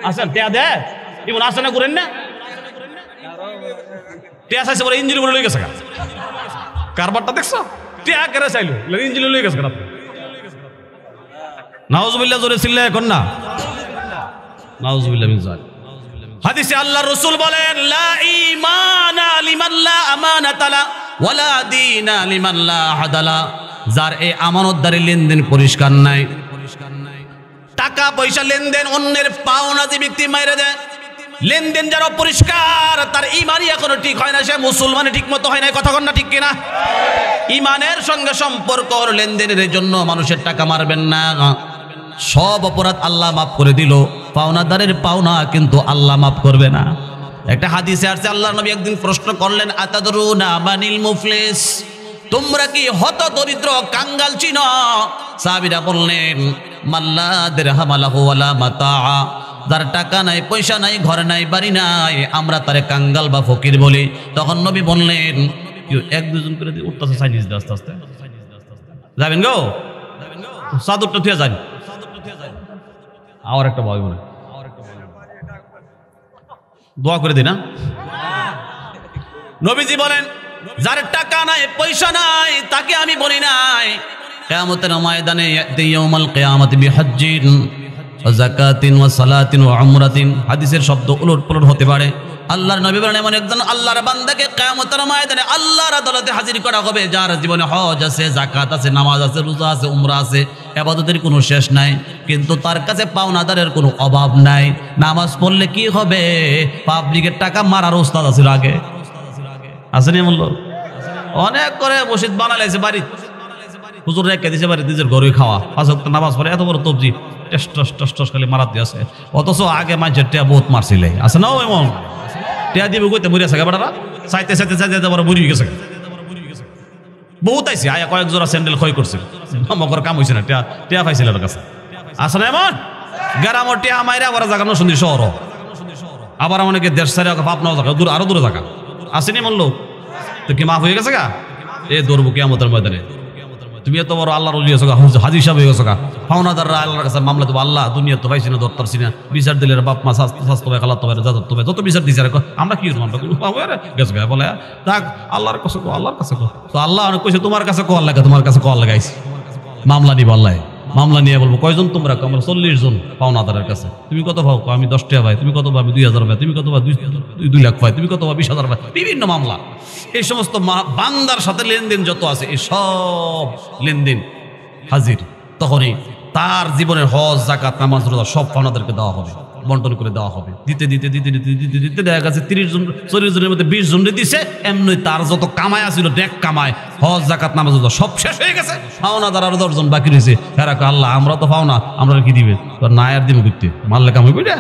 আসেন টেয়া দেয় এমন আসে না করেন না, টেয়া চাইছে বলে ইঞ্জিন বলে লই গেছে কারবারটা দেখছো, টেয়া কেড়ে চাইলো ইঞ্জিন লই গেছে। নাউজুবিল্লাহ জোরে চিল্লা এখন না, নাউজুবিল্লাহ মিন যালিক। হাদিসে আল্লাহর রাসূল বলেন লা ঈমানা লিমান লা আমানাতা লা ওয়ালা দীনা লিমান লা আদালা। যার এই আমানতদারি লেনদেন পরিষ্কার নাই, টাকা পয়সা লেনদেন অন্যের পাওনা যে ব্যক্তি মাইরে দেয়, লেনদেন যারা পরিষ্কার তার ঈমানই এখনো ঠিক হয় না, সে মুসলমানই ঠিক মতো হয় না। কথা কন না ঠিক কিনা? ঈমানের সঙ্গে সম্পর্ক লেনদেনের জন্য মানুষের টাকা মারবেন না, সব অপরাধ আল্লাহ মাফ করে দিল, পাওনাদারের পাওনা কিন্তু আল্লাহ মাফ করবে না। একটা হাদিসে আসছে আল্লাহর নবী একদিন প্রশ্ন করলেন আতাদরুনা মানিল মুফলিস, তোমরা কি হত দরিদ্র কাঙ্গাল চিনো? সাহাবীরা বললেন মাল্লা দিরহাম লাহু ওয়ালা মাতা, যার টাকা নাই পয়সা নাই ঘর নাই বাড়ি নাই আমরা তারে কাঙ্গাল বা ফকির বলি। তখন নবী বললেন 1-2 করে উঠতেছে চাইনিজ আস্তে আস্তে যাবেন গো সাদুরটা থিয়া যান, আর একটা ভয় বলে দোয়া করে দিই না। নবীজি বলেন যার টাকা নাই পয়সা নাই তাকে আমি বলি নাই কিয়ামতের ময়দানে ইয়াতি ইয়াউমাল কিয়ামাতি বিহজ্জিন ওয়া যাকাতিন ওয়া সালাতিন ওয়া উমরাতিন। হাদিসের শব্দ উলটপালট হতে পারে। আল্লাহর নবী বলেন এমন একজন আল্লাহর বান্দাকে কিয়ামতের ময়দানে আল্লাহর আদালতে হাজির করা হবে যার জীবনে হজ আছে, যাকাত আছে, নামাজ আছে, রোজা আছে, উমরা আছে, ইবাদতের কোনো শেষ নাই, কিন্তু তার কাছে পাওনাদারের কোনো অভাব নাই। নামাজ পড়লে কি হবে? পাবলিকের টাকা মারার ওস্তাদ আছে আগে, আসেনি এমন লোক? অনেক করে মসজিদ বানাইছে বাড়ি, হুজুর রেখে দিয়েছে বাড়ি, নিজের ঘরে খাওয়া, 5 ওয়াক্ত নামাজ পড়ে, এত বড় তবজি টস খালি মারাতে আছে, অথচ আগে মাঝে টিয়া বহুত মারছিলে, আছে না এমন টিয়া দিবে কইতে মরে আছে বেটারা, চাইতে চাইতে চাইতে বড় মরি গেছে বহুত আইছে, আয়া কয়েক জোড়া স্যান্ডেল ক্ষয় করছে, মকর কাম হয়েছে না, টিয়া টিয়া পাইছিল ওর কাছে, আছে না এমন? গ্রামের টিয়া মাইরা আবার জায়গা নসুন্দি শহর, আবার অনেকে দেশ সারে পাপনাও জায়গা দূর, আরো দূরে জায়গা, আসেনি এমন লোক? তো কি মাফ হয়ে গেছে গা? এ দৌড়বো কিয়ামতের ময়দানে। তুমি এত বড় আল্লাহর ওলি হয়েছো, হাজি হিসাব হয়ে গেছো, পাওনাদাররা আল্লাহর কাছে মামলা দেবো, আল্লাহ দুনিয়া তো পাইছি না, ধরতে পারছি না, বিচার দিলে বাপ মা স্বাস্থ্য হবে, খালাতে হবে, যাতে হবে, যত বিচার দিচ্ছে আমরা কি গেছো গা বলে থাক, আল্লাহর কাছে কো, আল্লাহর কাছে কো। তো আল্লাহ অনেক কইছে তোমার কাছে কল লাগে, তোমার কাছে কল লাগাইছি, মামলা নিব আল্লাহ, মামলা নিয়ে বলবো কয়জন তোমরা? আমরা 40 জন পাওনাদারের কাছে। তুমি কত পাও? আমি 10 টাকা পাই। তুমি কত পাও? আমি 2000 পাই। তুমি কত পাও? 2 লাখ পাই। তুমি কত পাও? 20,000 পাই। বিভিন্ন মামলা, এই সমস্ত বান্দার সাথে লেনদেন যত আছে এই সব লেনদেন হাজির। তখনই তার জীবনের হজ, যাকাত, নামাজ, রোজা সব পাওনাদারকে দেওয়া হবে, বন্টন করে দেওয়া হবে। দিতে দিতে দিতে দিতে দিতে দিতে দেখা গেছে 30 জন 40 জনের মধ্যে 20 জন দিছে, এমনি তার যত কামাই আছিল ডেক কামাই, হজ, যাকাত, নামাজ, রোজা সব শেষ হয়ে গেছে। পাওনাদার আরো 10 জন বাকি রয়েছে, এরা আল্লাহ আমরা তো পাও না, আমরা কি দিবে? তোর না আর দিব করতে, মারলে কামাই কইটা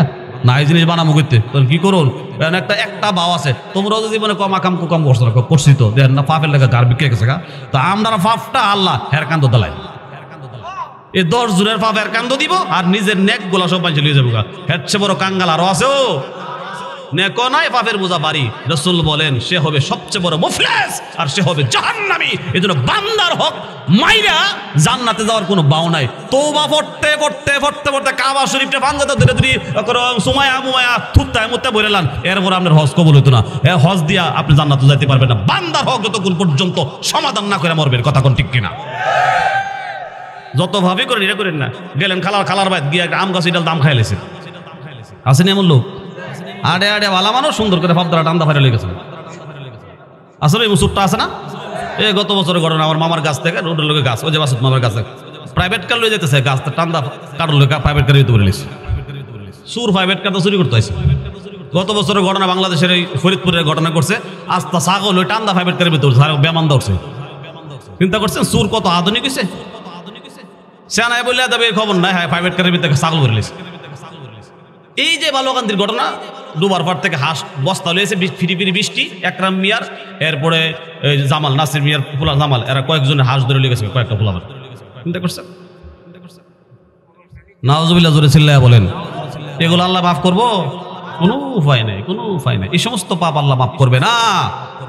নাই জিনিস বানাবো করতে, তোর কি করুন? একটা ভাও আছে, তোমরাও যদি জীবনে কম আকাম কুকাম করছো না, করছি তো দেন না, পাপের লেগে গার বিকে গেছে গা। তো আমরা পাপটা আল্লাহ হের কান্দ দালাই, এই 10 জনের পাপ হের কান্দ দিব, আর নিজের নেক গোলা সব বাঁচিয়ে লিয়ে যাবো গা। হের চেয়ে বড় কাঙ্গাল আরো আছে। ও নেকও নাই, পাপের বোঝা ভারী। রাসূল বলেন সে হবে সবচেয়ে বড় মুফলিস আর সে হবে জাহান্নামী। এজন্য বান্দার হক মাইরা জান্নাতে যাওয়ার কোনো বাও নাই। তওবা পড়তে পড়তে পড়তে পড়তে কাবা শরীফটা ভাঙ্গাতে ধরে ধরে সুমায়া মুমায়া থুত্তায় মুত্তা বলেলাম, এরপর আপনার হজ কবুল হতো না। হজ দিয়া আপনি জান্নাতে যাইতে পারবেন না। বান্দার হক যতক্ষণ পর্যন্ত সমাধান না করে মরবেন। কথা কোন ঠিক কিনা? যত ভাবে করেন এটা করেন না। গেলেন খালার বাইত গিয়ে একটা আম গাছ এটার দাম খাই লেছে, আসেনি এমন লোক? আড়ে আড়ে ভালো মানুষ সুন্দর করে ভাবদারা টান্দা ফাইরে লেগেছে। আসলে এই মুসুরটা আছে না, এই গত বছরের ঘটনা। আমার মামার গাছ থেকে রোডের লোকের গাছ, ওই যে বাসুদ মামার গাছ প্রাইভেট কার লয়ে যেতেছে, গাছটা টান্দা কারোর লোক প্রাইভেট কার দিতে বলেছে। সুর প্রাইভেট কার তো চুরি করতে হয়েছে। গত বছরের ঘটনা বাংলাদেশের এই ফরিদপুরের ঘটনা করছে। আস্তা ছাগল ওই টান্দা প্রাইভেট কারের ভিতরে বেমান দৌড়ছে। চিন্তা করছেন সুর কত আধুনিক হয়েছে। সেনায় বললে তবে খবর নাই, হ্যাঁ প্রাইভেট কারের ভিতরে ছাগল করে লেছে। এই যে বালুকান্দির ঘটনা, ডুবার পর থেকে হাঁস বস্তা লয়েছে, ফিরি ফিরি বৃষ্টি, একরাম মিয়ার, এরপরে জামাল নাসির মিয়ার পোলা জামাল, এরা কয়েকজনের হাঁস ধরে লেগেছে, কয়েকটা পোলাবার। চিন্তা করছেন? নাউজুবিল্লাহ জোরে চিল্লায়া বলেন, এগুলো আল্লাহ মাফ করবো? কোনো উপায় নেই, কোনো উপায় নেই। এই সমস্ত পাপ আল্লাহ মাফ করবে না।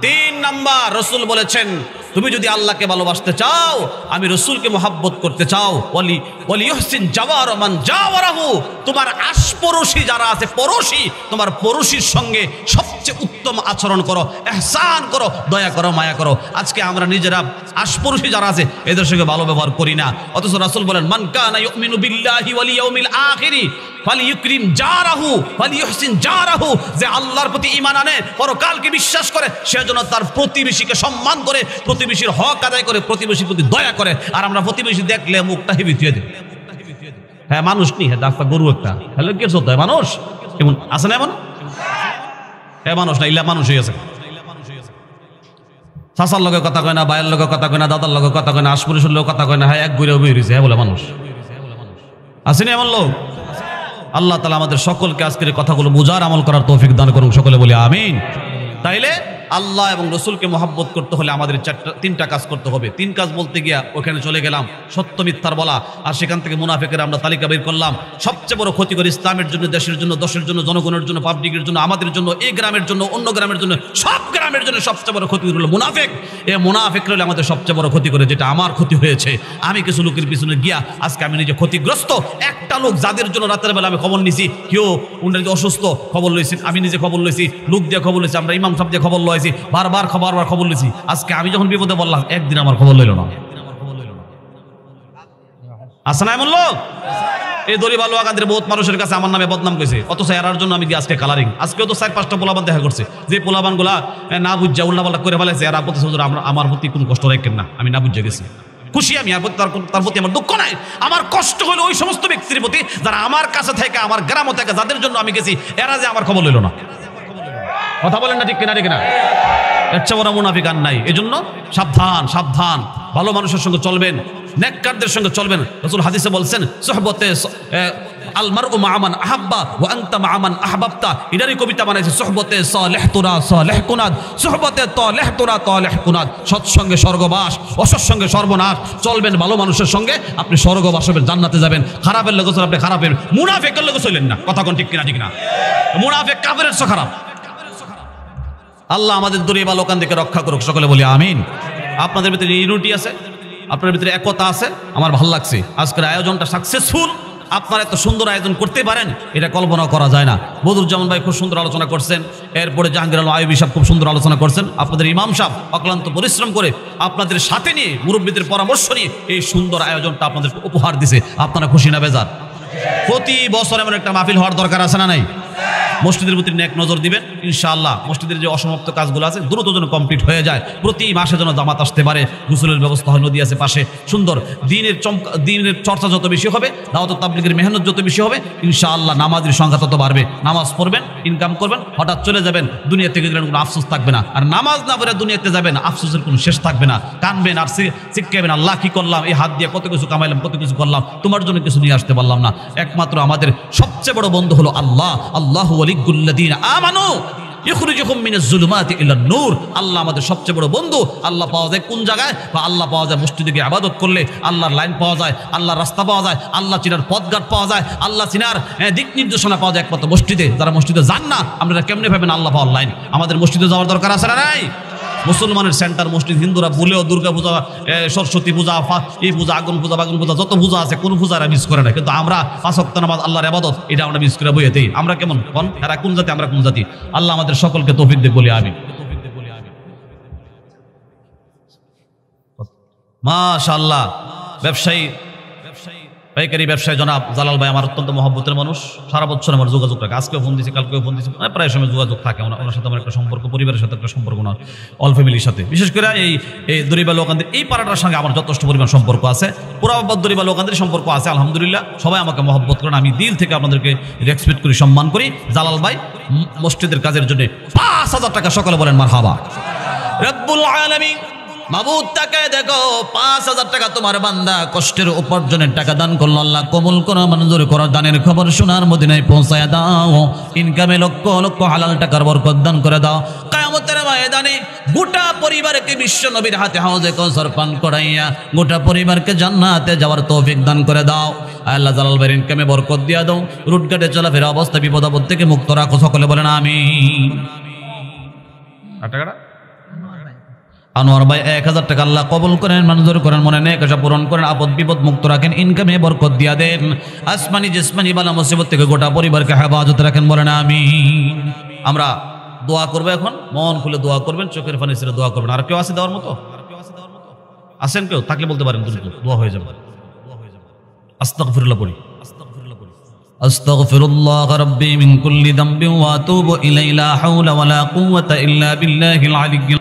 3 নাম্বার, রাসূল বলেছেন তুমি যদি আল্লাহকে ভালোবাসতে চাও, আমি রাসূলকে মহব্বত করতে চাও, ওয়ালি ইহসিন জাওয়ার মান জাওয়ারাহু, তোমার আশপড়শী যারা আছে, পড়োশী, তোমার পড়োশীর সঙ্গে সবচেয়ে উত্তম আচরণ করো, ইহসান করো, দয়া করো, মায়া করো। আজকে আমরা নিজেরা আশপড়শী যারা আছে এদের সঙ্গে ভালো ব্যবহার করি না। অথচ রাসূল বলেন মান কানা ইউমিনু বিল্লাহি ওয়াল ইয়াউমিল আখিরি ফালিইউকরিম জারাহু ফালিইহসিন জারাহু, যে আল্লাহর প্রতি ঈমান আনে, পরকালকে বিশ্বাস করে, সে যেন তার প্রতিবেশীকে সম্মান করে, প্রতিবেশীর হক আদায় করে, প্রতিবেশীর প্রতি দয়া করে। আর আমরা প্রতিবেশী দেখলে মুখটা হিবি দিয়ে দিই, হ্যাঁ মানুষ নি, হ্যাঁ রাস্তা গরু একটা, হ্যালো কি চলতে হয় মানুষ এমন আছে না? এমন হ্যাঁ মানুষ না, ইল্লা মানুষ হয়ে আছে। চাচার লগে কথা কয় না, ভাইয়ের লগে কথা কয় না, দাদার লগে কথা কয় না, আশপুরের লোক কথা কয় না, হ্যাঁ এক ঘুরে বেরিয়েছে, হ্যাঁ বলে মানুষ আসেনি এমন লোক। আল্লাহ তাআলা আমাদের সকলকে আজকের কথাগুলো বুঝার, আমল করার তৌফিক দান করুন, সকলে বলি আমিন। তাইলে আল্লাহ এবং রসুলকে মহব্বত করতে হলে আমাদের 3টা কাজ করতে হবে। 3 কাজ বলতে গিয়া ওখানে চলে গেলাম সত্য মিথ্যার বলা, আর সেখান থেকে মুনাফিকের আমরা তালিকা বের করলাম। সবচেয়ে বড় ক্ষতিকর ইসলামের জন্য, দেশের জন্য, দশের জন্য, জনগণের জন্য, পাবলিকের জন্য, আমাদের জন্য, এই গ্রামের জন্য, অন্য গ্রামের জন্য, সব গ্রামের জন্য সবচেয়ে বড় ক্ষতি হলো মুনাফিক। এই মুনাফিক হলে আমাদের সবচেয়ে বড় ক্ষতি করে, যেটা আমার ক্ষতি হয়েছে। আমি কিছু লোকের পিছনে গিয়া আজকে আমি নিজে ক্ষতিগ্রস্ত। একটা লোক যাদের জন্য রাতের বেলা আমি খবর নিছি, কেউ উনি অসুস্থ খবর লইছি, আমি নিজে খবর লইছি, লোক দিয়ে খবর লইছি, আমরা ইমাম সাহেব দিয়ে খবর লইছি, বারবার খবর লইছি। আজকে আমি যখন বিপদে বললাম, একদিন আমার খবর লইল না। আসে না এমন লোক? এই দড়ি বালুয়াকান্দির বহুত মানুষের কাছে আমার নামে বদনাম করেছে, অথচ এরার জন্য আমি আজকে কালারিং। আজকেও তো 4-5টা পোলাবান দেখা করছে, যে পোলাবান গুলা না বুঝা উল্লাপাল্লা করে ফেলেছে। এরা বলতেছে আমার প্রতি কোনো কষ্ট রাখেন না, আমি না বুঝে গেছি। খুশি আমি, তার প্রতি আমার দুঃখ নাই। আমার কষ্ট হলো ওই সমস্ত ব্যক্তির প্রতি যারা আমার কাছে থেকে, আমার গ্রাম থেকে, যাদের জন্য আমি গেছি, এরা যে আমার খবর লইল না। কথা বলেন না ঠিক কিনা? ঠিক না? এর চেয়ে বড় মুনাফিক আর নাই। এজন্য সাবধান, সাবধান। ভালো মানুষের সঙ্গে চলবেন, নেককারদের সঙ্গে চলবেন। রাসূল হাদিসে বলছেন সুহবতে আল মারউ মা মান আহাব্বা ওয়া আনতা মা মান আহবাবতা। এটারই কবিতা বানাইছে সুহবতে সালেহ তুরা সালেহ কুনাদ, সুহবতে তালেহ তুরা তালেহ কুনাদ। সৎসঙ্গে স্বর্গবাস, অসৎসঙ্গে সর্বনাশ। চলবেন ভালো মানুষের সঙ্গে, আপনি স্বর্গবাস হবেন, জান্নাতে যাবেন। খারাপের লোক আপনি খারাপের, মুনাফিকের লোক চলেন না। কথা কোন ঠিক কিনা? ঠিক না? মুনাফিক কাফেরের চেয়ে খারাপ। আল্লাহ আমাদের দরিয়া বা লোকান থেকে রক্ষা করুক, সকলে বলি আমিন। আপনাদের ভিতরে ইউনিটি আছে, আপনার ভিতরে একতা আছে, আমার ভালো লাগছে। আজকের আয়োজনটা সাকসেসফুল। আপনারা এত সুন্দর আয়োজন করতে পারেন, এটা কল্পনা করা যায় না। বদরুজ্জামান ভাই খুব সুন্দর আলোচনা করছেন, এরপরে জাহাঙ্গীর আলম আইয়ুবী সাহেব খুব সুন্দর আলোচনা করছেন। আপনাদের ইমাম সাহেব অক্লান্ত পরিশ্রম করে আপনাদের সাথে নিয়ে, মুরব্বীদের পরামর্শ নিয়ে এই সুন্দর আয়োজনটা আপনাদের উপহার দিছে। আপনারা খুশি না বেজার? প্রতি বছর এমন একটা মাহফিল হওয়ার দরকার আছে না নাই? মসজিদের প্রতি নেক নজর দিবেন ইনশাআল্লাহ। মসজিদের যে অসমাপ্ত কাজগুলো আছে দ্রুত যেন কমপ্লিট হয়ে যায়। প্রতি মাসে যেন জামাত আসতে পারে, গোসলের ব্যবস্থা হয়, নদী আছে পাশে, সুন্দর। দিনের চর্চা যত বেশি হবে, দাওয়াত তাবলীগের মেহনত যত বেশি হবে, ইনশাআল্লাহ নামাজের সংখ্যা তত বাড়বে। নামাজ পড়বেন, ইনকাম করবেন, হঠাৎ চলে যাবেন, দুনিয়া থেকে গেলেন, কোনো আফসোস থাকবে না। আর নামাজ না পড়ে দুনিয়াতে যাবেন, আফসোসের কোনো শেষ থাকবে না। কানবেন আর শিক্ষাবেন, আল্লাহ কি করলাম, এই হাত দিয়ে কত কিছু কামাইলাম, কত কিছু করলাম, তোমার জন্য কিছু নিয়ে আসতে পারলাম না। একমাত্র আমাদের সবচেয়ে বড় বন্ধু হলো আল্লাহ। আল্লাহু ওয়ালিয়্যুল্লাযীনা আমানু, ইখরিজুহুম মিনাজ যুলুমাতি ইলান নূর। আল্লাহ আমাদের সবচেয়ে বড় বন্ধু। আল্লাহ পাওয়া যায় কোন জায়গায়? বা আল্লাহ পাওয়া যায় মসজিদে গিয়ে ইবাদত করলে, আল্লাহর লাইন পাওয়া যায়, আল্লাহর রাস্তা পাওয়া যায়, আল্লাহ চিনার পথঘাট পাওয়া যায়, আল্লাহ চিনার দিক নির্দেশনা পাওয়া যায় একমাত্র মসজিদে। যারা মসজিদে যান না, আপনারা কেমনে ভাবেন আল্লাহ পাওয়ার লাইন? আমাদের মসজিদে যাওয়ার দরকার আছে না নাই? মুসলমানের সেন্টার মসজিদ। হিন্দুরা ভুলেও দুর্গা পূজা, সরস্বতী পূজা, এই পূজা, আগুন পূজা, বাগুন পূজা, যত পূজা আছে কোন পূজা এরা মিস করে না। কিন্তু আমরা 5 ওয়াক্ত নামাজ, আল্লাহর ইবাদত, এটা আমরা মিস করে বইয়েতেই। আমরা কেমন কোন? এরা কোন জাতি, আমরা কোন জাতি? আল্লাহ আমাদের সকলকে তৌফিক দিয়ে বলি আমিন। মাশাআল্লাহ। ব্যবসায়ী, পাইকারি ব্যবসায়ী জনাব জালাল ভাই আমার অত্যন্ত মহব্বতের মানুষ। সারা বছর আমার যোগাযোগ রাখে। আজকেও ফোন দিয়েছি, কালকেও ফোন দিয়েছি, প্রায় সময় যোগাযোগ থাকে। ওনার সাথে আমার একটা সম্পর্ক, পরিবারের সাথে একটা সম্পর্ক, না অল ফ্যামিলির সাথে। বিশেষ করে এই দরিবা লোকান্দের এই পাড়াটার সঙ্গে আমার যথেষ্ট পরিমাণ সম্পর্ক আছে। পুরাবাদ দরিবা লোকান্দের সম্পর্ক আছে আলহামদুলিল্লাহ। সবাই আমাকে মহব্বত করেন। আমি দিল থেকে আপনাদেরকে রেসপেক্ট করি, সম্মান করি। জালাল ভাই মসজিদের কাজের জন্য 5,000 টাকা, সকলে বলেন মারহাবা। রব্বুল আলামিন মাবুদ তাকে দেখো, 5,000 টাকা তোমার বান্দা কষ্টের উপার্জনের টাকা দান করলো। আল্লাহ কবুল করো, মঞ্জুর করো। দানের খবর সোনার মদিনায় পৌঁছায় দাও। ইনকামে লক্ষ লক্ষ হালাল টাকার বরকত দান করে দাও। কিয়ামতের ময়দানে গোটা পরিবারকে বিশ্ব নবীর হাতে হাউজে কাউসার পান করাইয়া গোটা পরিবারকে জান্নাতে যাওয়ার তৌফিক দান করে দাও। আল্লাহ জালাল ভাইয়ের ইনকামে বরকত দিয়া দাও। রুটঘাটে চলাফেরা অবস্থা বিপদ আপদ থেকে মুক্ত রাখো, সকলে বলেন আমিন। টাকাটা আনোয়ার ভাই 1,000 টাকা আল্লাহ কবুল করেন, মঞ্জুর করেন, মনে নেক আশা পূরণ করেন, আপদ বিপদ মুক্ত রাখেন, ইনকামে বরকত দিয়া দেন। আসমানি জিসমানি বালা মুসিবত থেকে গোটা পরিবারকে হেফাজত রাখেন, বলেন আমিন। আমরা দোয়া করবো এখন, মন খুলে দোয়া করবেন, চোখের পানি ছেড়ে দোয়া করবেন। আর কেউ আছে দেওয়ার মতো? আছেন কেউ? থাকলে বলতে পারেন, দ্রুত দোয়া হয়ে যাবে। আস্তাগফিরুল্লাহ পড়ি। আস্তাগফিরুল্লাহ রাব্বি মিন কুল্লি যামবিন ওয়া আতুবু ইলাইহি লা হাওলা ওয়া লা কুওয়াতা ইল্লা বিল্লাহিল আলিয়্যিল